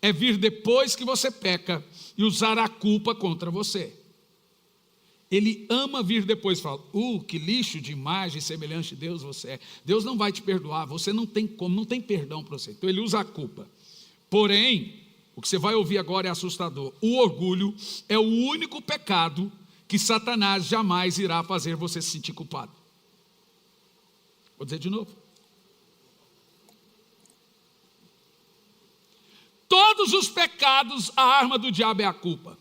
Speaker 1: É vir depois que você peca e usar a culpa contra você. Ele ama vir depois e falar, que lixo de imagem semelhante de Deus você é. Deus não vai te perdoar, você não tem como, não tem perdão para você. Então ele usa a culpa. Porém, o que você vai ouvir agora é assustador. O orgulho é o único pecado que Satanás jamais irá fazer você se sentir culpado. Vou dizer de novo. Todos os pecados, a arma do diabo é a culpa.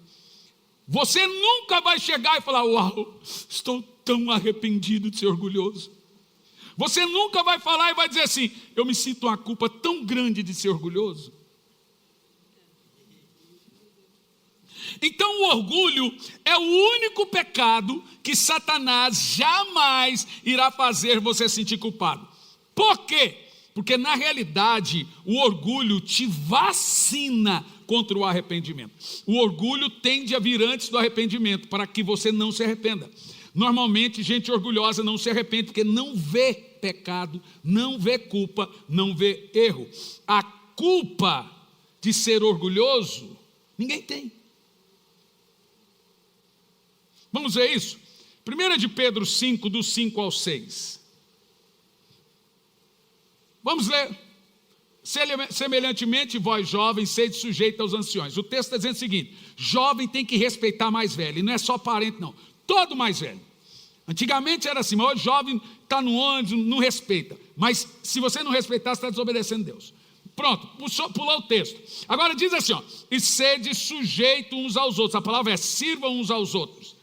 Speaker 1: Você nunca vai chegar e falar, uau, estou tão arrependido de ser orgulhoso. Você nunca vai falar e vai dizer assim, eu me sinto uma culpa tão grande de ser orgulhoso. Então o orgulho é o único pecado que Satanás jamais irá fazer você sentir culpado. Por quê? Porque na realidade o orgulho te vacina contra o arrependimento. O orgulho tende a vir antes do arrependimento, para que você não se arrependa. Normalmente gente orgulhosa não se arrepende porque não vê pecado, não vê culpa, não vê erro. A culpa de ser orgulhoso, ninguém tem. Vamos ver isso? 1 de Pedro 5, do 5 ao 6. Vamos ler. Semelhantemente, vós jovens, sede sujeitos aos anciões. O texto está dizendo o seguinte: jovem tem que respeitar mais velho, e não é só parente não, todo mais velho. Antigamente era assim, mas hoje jovem está no ônibus, não respeita. Mas se você não respeitar, você está desobedecendo Deus. Pronto, pulou o texto. Agora diz assim, ó, e sede sujeitos uns aos outros. A palavra é sirvam uns aos outros.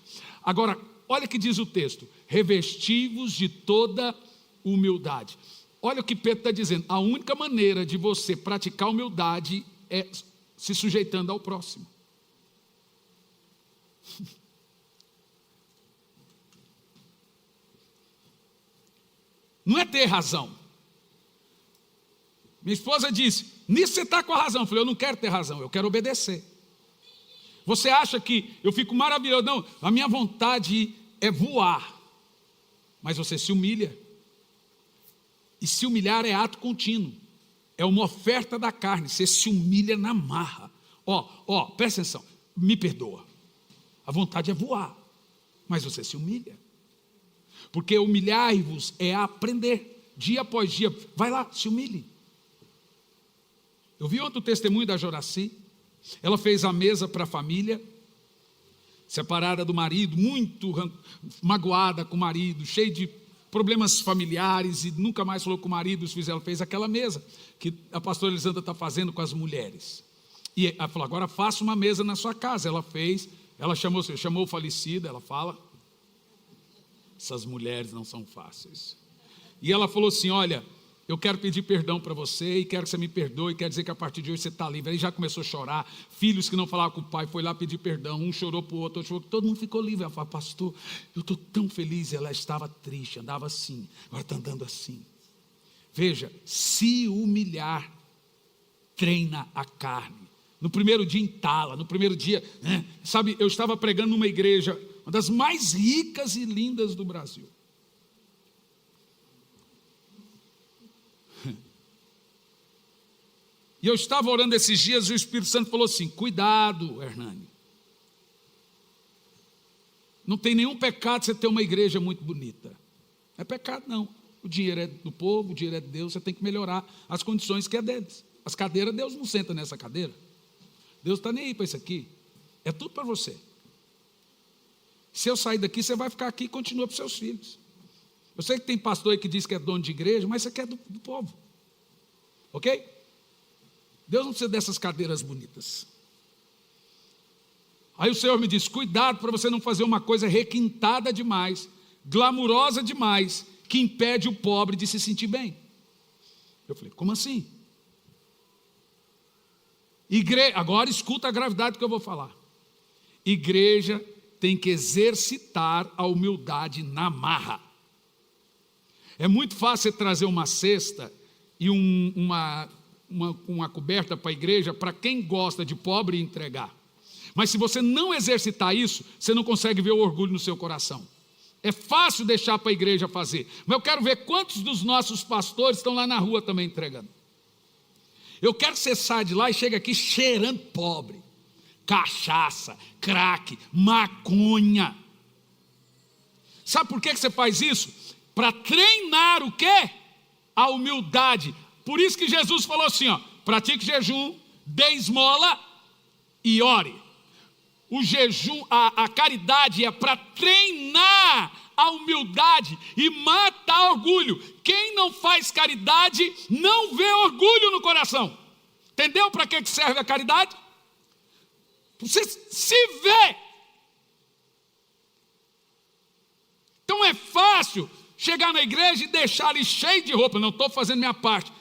Speaker 1: Agora, olha o que diz o texto: revesti-vos de toda humildade. Olha o que Pedro está dizendo: a única maneira de você praticar humildade é se sujeitando ao próximo. Não é ter razão. Minha esposa disse: nisso você está com a razão. Eu falei: eu não quero ter razão, eu quero obedecer. Você acha que eu fico maravilhoso? Não, a minha vontade é voar. Mas você se humilha. E se humilhar é ato contínuo. É uma oferta da carne. Você se humilha na marra. Presta atenção. Me perdoa. A vontade é voar. Mas você se humilha. Porque humilhar-vos é aprender. Dia após dia. Vai lá, se humilhe. Eu vi ontem o testemunho da Joraci. Ela fez a mesa para a família, separada do marido, muito magoada com o marido, cheia de problemas familiares, e nunca mais falou com o marido. Ela fez aquela mesa que a pastora Elisandra está fazendo com as mulheres. E ela falou: agora faça uma mesa na sua casa. Ela fez, ela chamou o falecido, ela fala, essas mulheres não são fáceis. E ela falou assim: olha, eu quero pedir perdão para você e quero que você me perdoe, quer dizer que a partir de hoje você está livre. Aí já começou a chorar, filhos que não falavam com o pai, foi lá pedir perdão, um chorou para o outro, chorou, todo mundo ficou livre. Ela falou: pastor, eu estou tão feliz. Ela estava triste, andava assim, agora está andando assim. Veja, se humilhar treina a carne. No primeiro dia entala, no primeiro dia, sabe, eu estava pregando numa igreja, uma das mais ricas e lindas do Brasil. E eu estava orando esses dias e o Espírito Santo falou assim: cuidado, Hernani. Não tem nenhum pecado você ter uma igreja muito bonita. Não é pecado não. O dinheiro é do povo, o dinheiro é de Deus, você tem que melhorar as condições que é deles. As cadeiras, Deus não senta nessa cadeira. Deus está nem aí para isso aqui. É tudo para você. Se eu sair daqui, você vai ficar aqui e continua para os seus filhos. Eu sei que tem pastor aí que diz que é dono de igreja, mas isso aqui é do povo. Ok? Deus não precisa dessas cadeiras bonitas. Aí o Senhor me diz: cuidado para você não fazer uma coisa requintada demais, glamurosa demais, que impede o pobre de se sentir bem. Eu falei: como assim? Agora escuta a gravidade que eu vou falar. Igreja tem que exercitar a humildade na marra. É muito fácil você trazer uma cesta e uma coberta para a igreja, para quem gosta de pobre, entregar. Mas se você não exercitar isso, você não consegue ver o orgulho no seu coração. É fácil deixar para a igreja fazer, mas eu quero ver quantos dos nossos pastores estão lá na rua também entregando. Eu quero que você saia de lá e chegue aqui cheirando pobre, cachaça, crack, maconha. Sabe por que você faz isso? Para treinar o quê? A humildade. Por isso que Jesus falou assim, ó: pratique jejum, dê esmola e ore. O jejum, a caridade é para treinar a humildade e matar orgulho. Quem não faz caridade não vê orgulho no coração. Entendeu para que serve a caridade? Você se vê. Então é fácil chegar na igreja e deixar ali cheio de roupa. Não estou fazendo minha parte.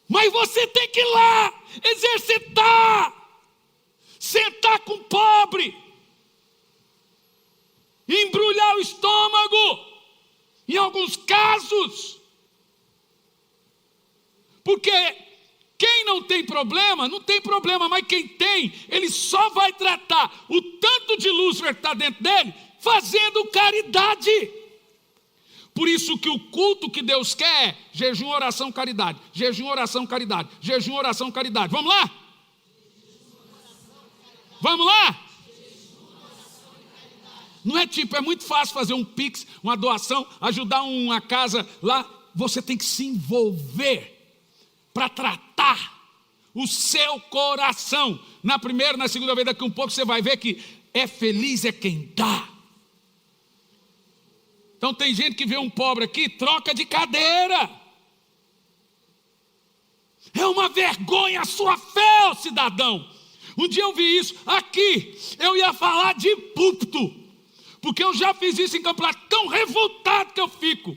Speaker 1: Mas você tem que ir lá exercitar. Sentar tratar com o pobre, embrulhar o estômago, em alguns casos. Porque quem não tem problema, não tem problema, mas quem tem, ele só vai tratar o tanto de Lúcifer que está dentro dele, fazendo caridade. Por isso que o culto que Deus quer é jejum, oração, caridade. Jejum, oração, caridade. Jejum, oração, caridade. Vamos lá? Vamos lá? Não é tipo, é muito fácil fazer um pix, uma doação, ajudar uma casa lá. Você tem que se envolver para tratar o seu coração. Na primeira, na segunda vez, daqui um pouco você vai ver que é feliz é quem dá. Então tem gente que vê um pobre aqui, troca de cadeira. É uma vergonha a sua fé, ó cidadão. Um dia eu vi isso aqui, eu ia falar de púlpito, porque eu já fiz isso em Campo Largo, tão revoltado que eu fico.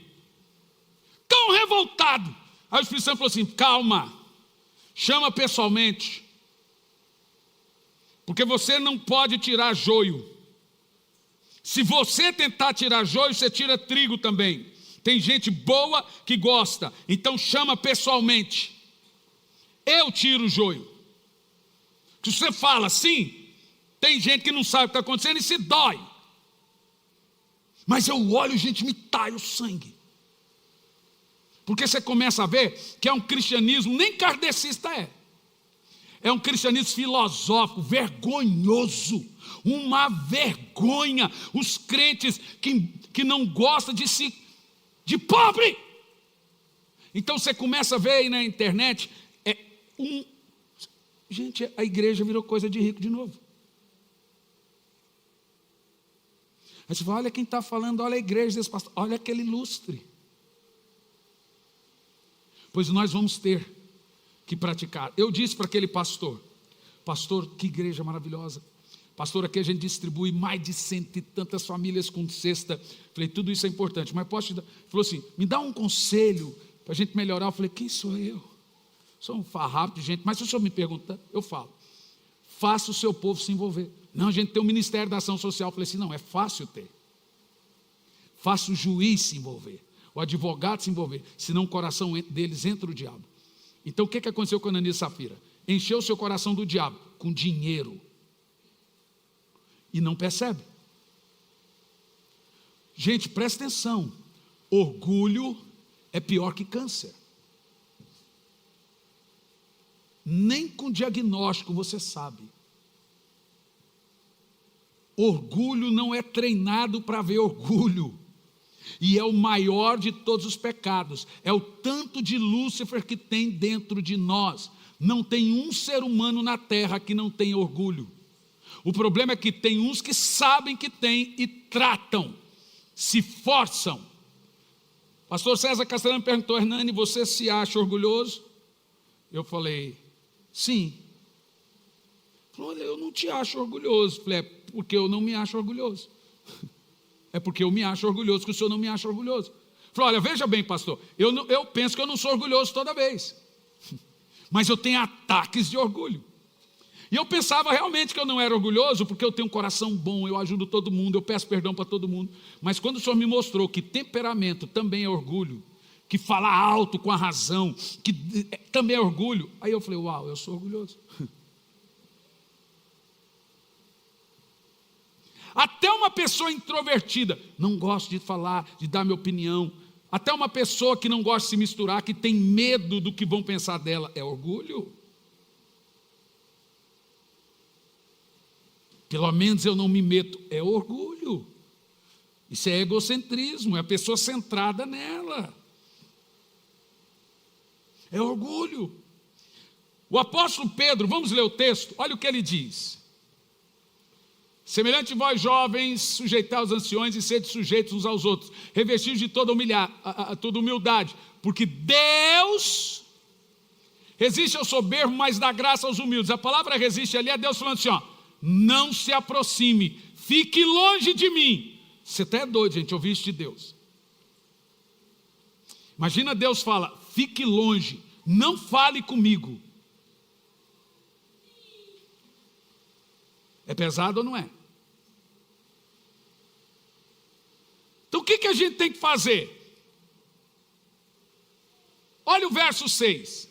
Speaker 1: Tão revoltado. Aí o Espírito Santo falou assim, calma, chama pessoalmente, porque você não pode tirar joio. Se você tentar tirar joio, você tira trigo também. Tem gente boa que gosta, então chama pessoalmente. Eu tiro o joio. Se você fala assim, tem gente que não sabe o que está acontecendo e se dói. Mas eu olho, gente, me talha o sangue. Porque você começa a ver que é um cristianismo, nem kardecista é. É um cristianismo filosófico, vergonhoso. Uma vergonha. Os crentes que não gostam de pobre. Então você começa a ver aí na internet, gente, a igreja virou coisa de rico de novo. Aí você fala, olha quem está falando, olha a igreja desse pastor, olha aquele lustre. Pois nós vamos ter que praticar. Eu disse para aquele pastor, que igreja maravilhosa. Pastor, aqui a gente distribui mais de 100 e tantas famílias com cesta. Falei, tudo isso é importante, mas posso te dar? Falou assim, me dá um conselho para a gente melhorar. Eu falei, quem sou eu? Sou um farrapo de gente, mas se o senhor me pergunta, eu falo. Faça o seu povo se envolver. Não, a gente tem o Ministério da Ação Social. Eu falei assim, não, é fácil ter. Faça o juiz se envolver, o advogado se envolver, senão o coração deles entra o diabo. Então o que aconteceu com Ananias e Safira? Encheu o seu coração do diabo com dinheiro. E não percebe. Gente, presta atenção. Orgulho é pior que câncer. Nem com diagnóstico você sabe. Orgulho não é treinado para ver orgulho. E é o maior de todos os pecados. É o tanto de Lúcifer que tem dentro de nós. Não tem um ser humano na terra que não tem orgulho. O problema é que tem uns que sabem que tem e tratam, se forçam. Pastor César Castelhano perguntou, Hernani, você se acha orgulhoso? Eu falei, sim. Ele falou, olha, eu não te acho orgulhoso. Eu falei, é porque eu não me acho orgulhoso. É porque eu me acho orgulhoso que o senhor não me acha orgulhoso. Ele falou, olha, veja bem, pastor, eu penso que eu não sou orgulhoso toda vez. Mas eu tenho ataques de orgulho. E eu pensava realmente que eu não era orgulhoso, porque eu tenho um coração bom, eu ajudo todo mundo, eu peço perdão para todo mundo. Mas quando o Senhor me mostrou que temperamento também é orgulho, que falar alto com a razão, que também é orgulho, aí eu falei, uau, eu sou orgulhoso. Até uma pessoa introvertida, não gosto de falar, de dar minha opinião. Até uma pessoa que não gosta de se misturar, que tem medo do que vão pensar dela, é orgulho. Pelo menos eu não me meto, é orgulho. Isso é egocentrismo, é a pessoa centrada nela. É orgulho. O apóstolo Pedro, vamos ler o texto, olha o que ele diz. Semelhante vós jovens, sujeitai os anciões e sede sujeitos uns aos outros, revestidos de toda humildade, porque Deus resiste ao soberbo, mas dá graça aos humildes. A palavra resiste ali é Deus falando assim, ó, não se aproxime, fique longe de mim. Você até é doido, gente, ouvir isso de Deus. Imagina Deus fala, fique longe, não fale comigo. É pesado ou não é? Então o que a gente tem que fazer? Olha o verso 6.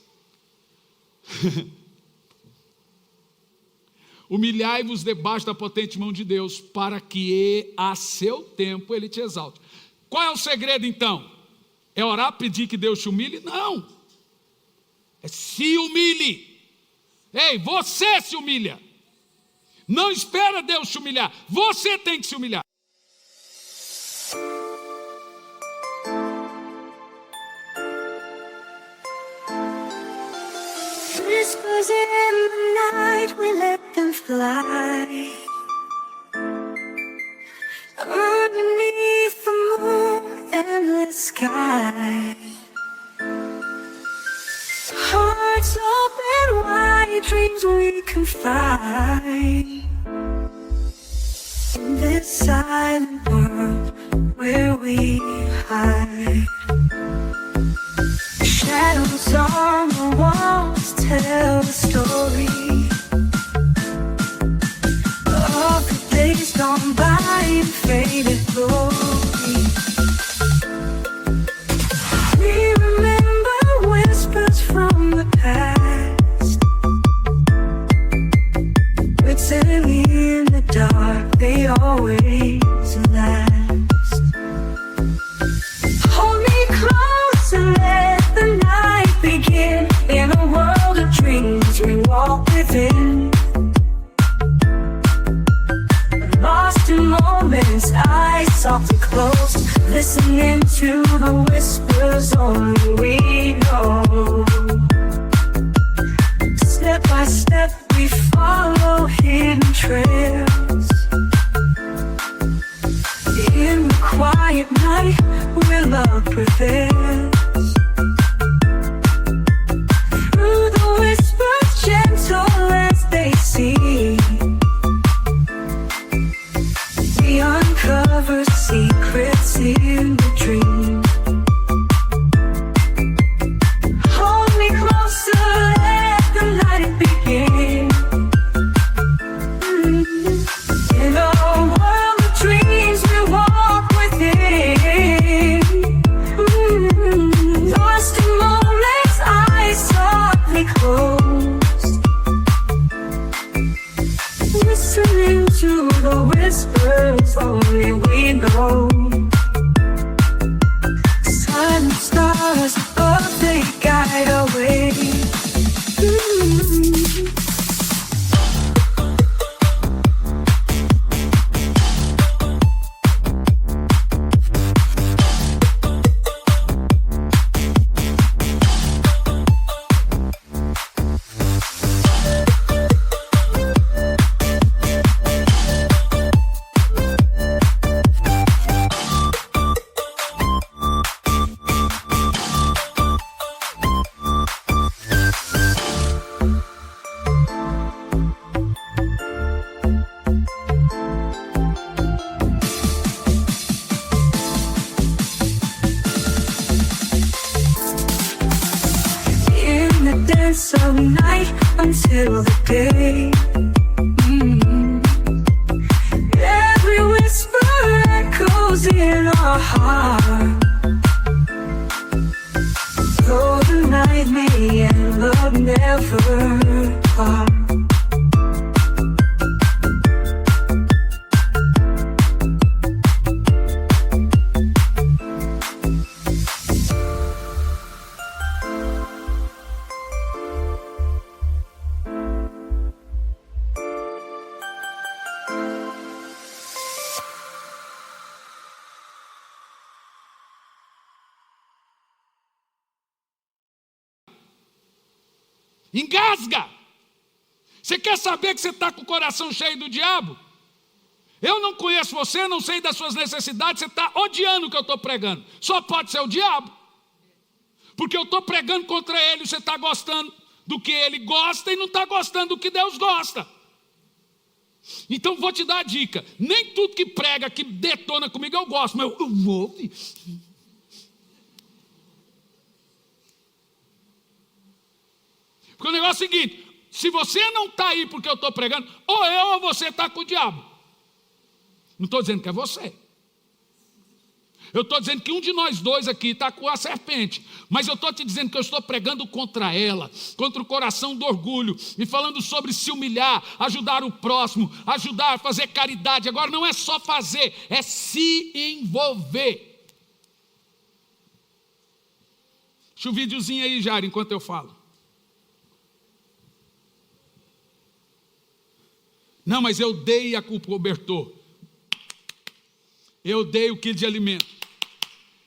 Speaker 1: Humilhai-vos debaixo da potente mão de Deus, para que a seu tempo Ele te exalte. Qual é o segredo então? É orar, pedir que Deus te humilhe? Não. É se humilhe. Ei, você se humilha. Não espera Deus te humilhar. Você tem que se humilhar.
Speaker 2: Whispers in the night, we let them fly. Underneath the moon and the sky. Hearts open wide, dreams we confide. In this silent world where we hide. Shadows on the walls tell the story of the days gone by in faded glory. We remember whispers from the past, written in the dark, they always last. Hold me close and let the night begin. In a world of dreams we walk within. Lost in moments, eyes softly closed, listening to the whispers only we know. Step by step we follow hidden trails. In the quiet night where love prevails. Through the whispers gentle as they seem, we uncover secrets in the dream. Hold me closer, let the night begin. In a world of dreams we walk within. Lost in moments, eyes softly closed, listening to the whispers only we know. Silent stars above, they guide our way. In the dance of night until the day. Every whisper echoes in our heart. Though the night may end, love never part.
Speaker 1: Engasga. Você quer saber que você está com o coração cheio do diabo? Eu não conheço você, não sei das suas necessidades, você está odiando o que eu estou pregando. Só pode ser o diabo. Porque eu estou pregando contra ele, você está gostando do que ele gosta e não está gostando do que Deus gosta. Então vou te dar a dica. Nem tudo que prega, que detona comigo eu gosto, mas eu vou ouvir. Porque o negócio é o seguinte: se você não está aí porque eu estou pregando, ou eu ou você está com o diabo. Não estou dizendo que é você. Eu estou dizendo que um de nós dois aqui está com a serpente, mas eu estou te dizendo que eu estou pregando contra ela, contra o coração do orgulho, e falando sobre se humilhar, ajudar o próximo, ajudar a fazer caridade. Agora não é só fazer, é se envolver. Deixa o videozinho aí, Jair, enquanto eu falo. Não, mas eu dei o cobertor, eu dei o quilo de alimento.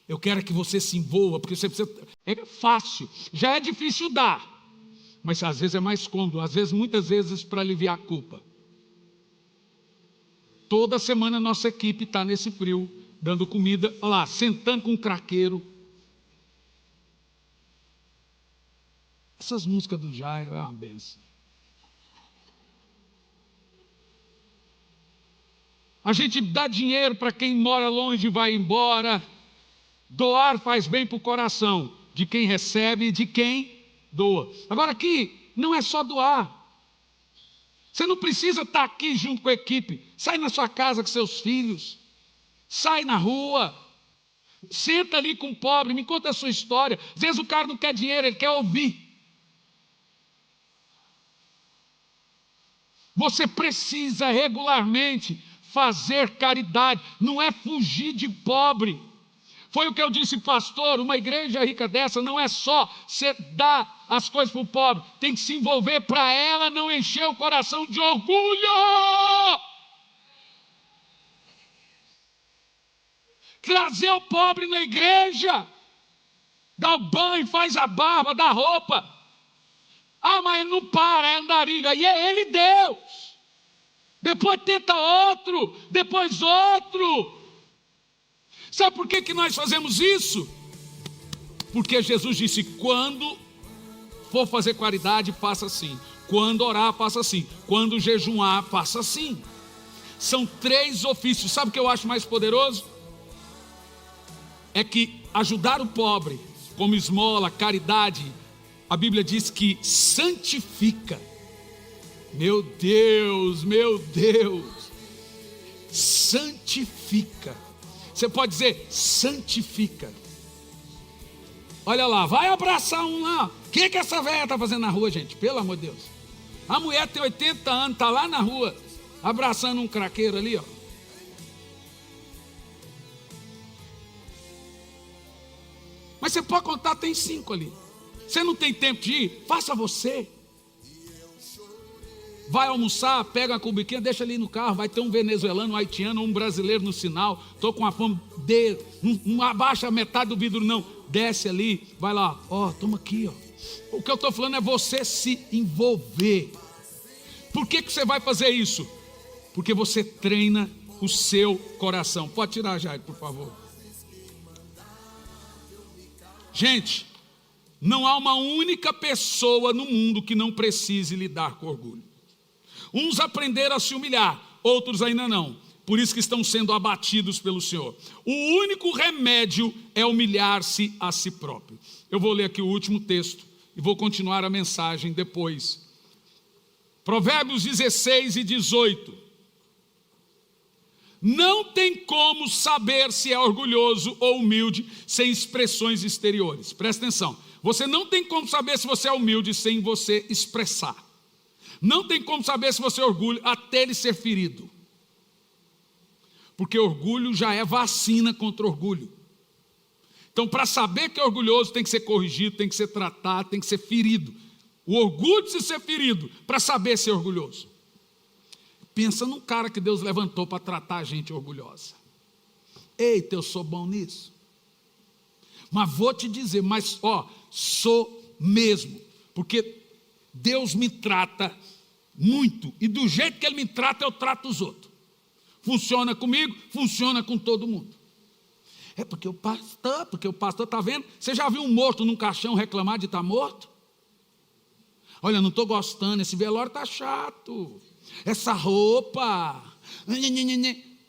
Speaker 1: Eu quero que você se envolva, porque você precisa. É fácil, já é difícil dar, mas às vezes é mais cômodo, muitas vezes para aliviar a culpa. Toda semana a nossa equipe está nesse frio, dando comida, olha lá, sentando com um craqueiro. Essas músicas do Jairo é uma benção. A gente dá dinheiro para quem mora longe e vai embora. Doar faz bem para o coração de quem recebe e de quem doa. Agora aqui, não é só doar. Você não precisa estar aqui junto com a equipe. Sai na sua casa com seus filhos. Sai na rua. Senta ali com o pobre, me conta a sua história. Às vezes o cara não quer dinheiro, ele quer ouvir. Você precisa regularmente fazer caridade. Não é fugir de pobre. Foi o que eu disse, pastor, uma igreja rica dessa não é só você dar as coisas para o pobre, tem que se envolver para ela não encher o coração de orgulho. Trazer o pobre na igreja, dá o banho, faz a barba, dá a roupa. Ah, mas ele não para, é andarilho, aí é ele Deus. Depois tenta outro, depois outro. Sabe por que nós fazemos isso? Porque Jesus disse, quando for fazer caridade, faça assim. Quando orar, faça assim. Quando jejuar, faça assim. São 3 ofícios. Sabe o que eu acho mais poderoso? É que ajudar o pobre, como esmola, caridade, a Bíblia diz que santifica. Meu Deus, santifica. Você pode dizer, santifica. Olha lá, vai abraçar um lá. O que essa velha está fazendo na rua, gente? Pelo amor de Deus. A mulher tem 80 anos, está lá na rua, abraçando um craqueiro ali, ó. Mas você pode contar, tem 5 ali. Você não tem tempo de ir? Faça você. Vai almoçar, pega a cubiquinha, deixa ali no carro, vai ter um venezuelano, um haitiano, um brasileiro no sinal, estou com a fome, não abaixa a metade do vidro não, desce ali, vai lá, ó, toma aqui, ó. O que eu estou falando é você se envolver. Por que você vai fazer isso? Porque você treina o seu coração. Pode tirar, Jair, por favor. Gente, não há uma única pessoa no mundo que não precise lidar com orgulho. Uns aprenderam a se humilhar, outros ainda não. Por isso que estão sendo abatidos pelo Senhor. O único remédio é humilhar-se a si próprio. Eu vou ler aqui o último texto e vou continuar a mensagem depois. Provérbios 16 e 18. Não tem como saber se é orgulhoso ou humilde sem expressões exteriores. Presta atenção. Você não tem como saber se você é humilde sem você expressar. Não tem como saber se você é orgulho até ele ser ferido. Porque orgulho já é vacina contra orgulho. Então, para saber que é orgulhoso, tem que ser corrigido, tem que ser tratado, tem que ser ferido. O orgulho precisa ser ferido para saber ser orgulhoso. Pensa num cara que Deus levantou para tratar a gente orgulhosa. Eita, eu sou bom nisso. Mas vou te dizer, sou mesmo. Porque Deus me trata muito, e do jeito que Ele me trata, eu trato os outros. Funciona comigo, funciona com todo mundo. É porque o pastor está vendo. Você já viu um morto num caixão reclamar de estar morto? Olha, não estou gostando, esse velório está chato, essa roupa.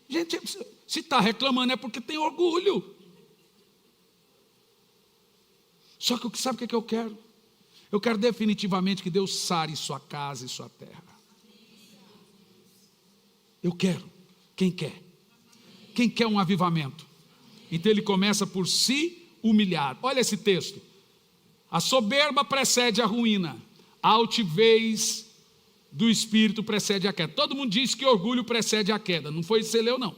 Speaker 1: Gente, se está reclamando é porque tem orgulho. Só que sabe o que eu quero? Eu quero definitivamente que Deus sare sua casa e sua terra. Eu quero. Quem quer? Quem quer um avivamento? Então ele começa por se humilhar. Olha esse texto. A soberba precede a ruína. A altivez do espírito precede a queda. Todo mundo diz que orgulho precede a queda. Não foi isso que você leu, não.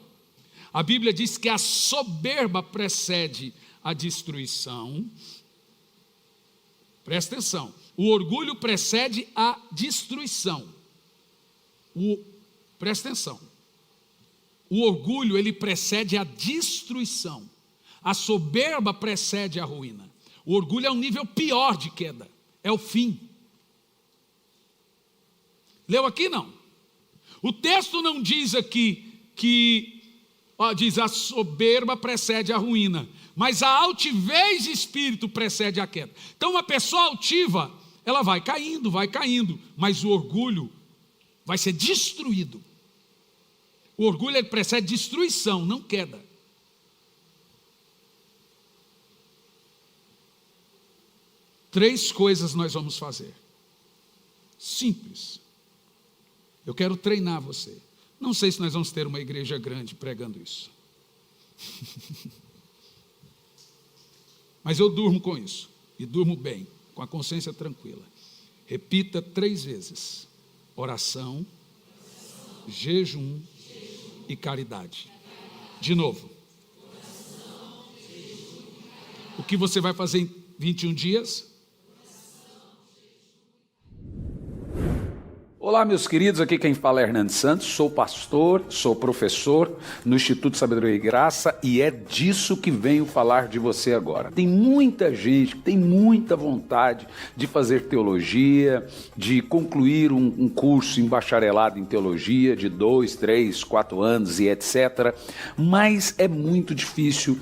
Speaker 1: A Bíblia diz que a soberba precede a destruição. Presta atenção. O orgulho precede a destruição. Presta atenção. O orgulho, ele precede a destruição. A soberba precede a ruína. O orgulho é um nível pior de queda. É o fim. Leu aqui, não? O texto não diz aqui diz a soberba precede a ruína, mas a altivez de espírito precede a queda. Então uma pessoa altiva, ela vai caindo, mas o orgulho vai ser destruído. O orgulho ele precede destruição, não queda. Três coisas nós vamos fazer. Simples. Eu quero treinar você. Não sei se nós vamos ter uma igreja grande pregando isso. Mas eu durmo com isso. E durmo bem, com a consciência tranquila. Repita 3 vezes. Oração, jejum e caridade. De novo. O que você vai fazer em 21 dias?
Speaker 3: Olá, meus queridos, aqui quem fala é Hernandes Santos, sou pastor, sou professor no Instituto Sabedoria e Graça e é disso que venho falar de você agora. Tem muita gente que tem muita vontade de fazer teologia, de concluir um curso em bacharelado em teologia de 2, 3, 4 anos e etc. Mas é muito difícil.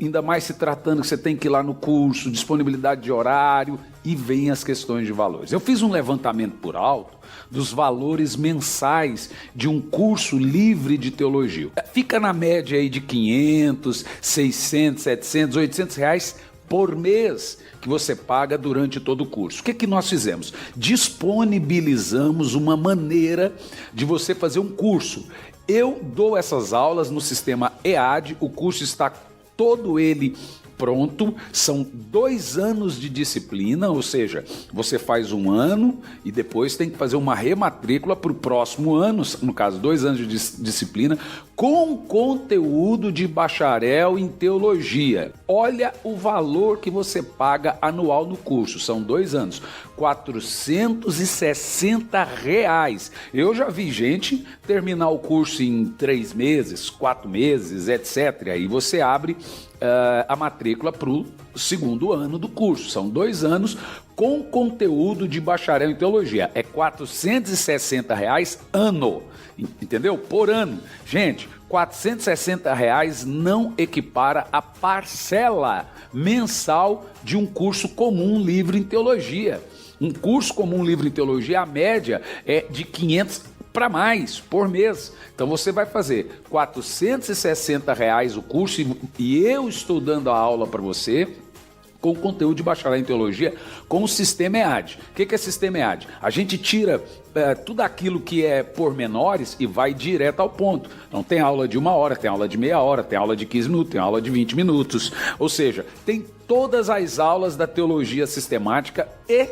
Speaker 3: Ainda mais se tratando que você tem que ir lá no curso, disponibilidade de horário e vem as questões de valores. Eu fiz um levantamento por alto dos valores mensais de um curso livre de teologia. Fica na média aí de 500, 600, 700, 800 reais por mês que você paga durante todo o curso. O que nós fizemos? Disponibilizamos uma maneira de você fazer um curso. Eu dou essas aulas no sistema EAD, o curso está todo ele pronto, são 2 anos de disciplina, ou seja, você faz 1 ano e depois tem que fazer uma rematrícula para o próximo ano, no caso 2 anos de disciplina, com conteúdo de bacharel em teologia. Olha o valor que você paga anual no curso, são 2 anos, R$460. Eu já vi gente terminar o curso em 3 meses, 4 meses, etc. Aí você abre a matrícula para o 2º ano do curso. São 2 anos com conteúdo de bacharel em teologia. É R$460 ano, entendeu? Por ano. Gente, R$460 não equipara a parcela mensal de um curso comum livre em teologia. Um curso comum livre em teologia, a média é de 500 para mais por mês. Então você vai fazer R$460 o curso e eu estou dando a aula para você com conteúdo de bacharel em teologia com o sistema EAD. O que é sistema EAD? A gente tira tudo aquilo que é pormenores e vai direto ao ponto. Não tem aula de 1 hora, tem aula de meia hora, tem aula de 15 minutos, tem aula de 20 minutos. Ou seja, tem todas as aulas da teologia sistemática e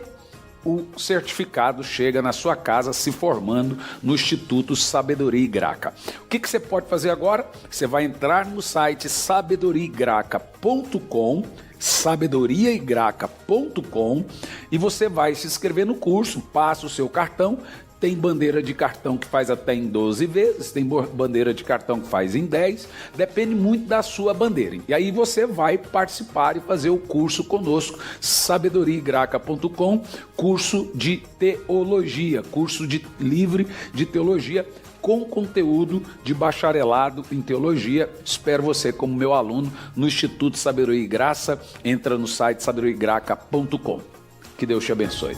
Speaker 3: o certificado chega na sua casa se formando no Instituto Sabedoria e Graca. O que você pode fazer agora? Você vai entrar no site sabedoriaigraca.com, sabedoriaigraca.com, e você vai se inscrever no curso, passa o seu cartão. Tem bandeira de cartão que faz até em 12 vezes, tem bandeira de cartão que faz em 10, depende muito da sua bandeira. E aí você vai participar e fazer o curso conosco, sabedoriaigraca.com, curso de teologia, curso livre de teologia, com conteúdo de bacharelado em teologia. Espero você como meu aluno no Instituto Sabedoria e Graça. Entra no site sabedoriaigraca.com. Que Deus te abençoe.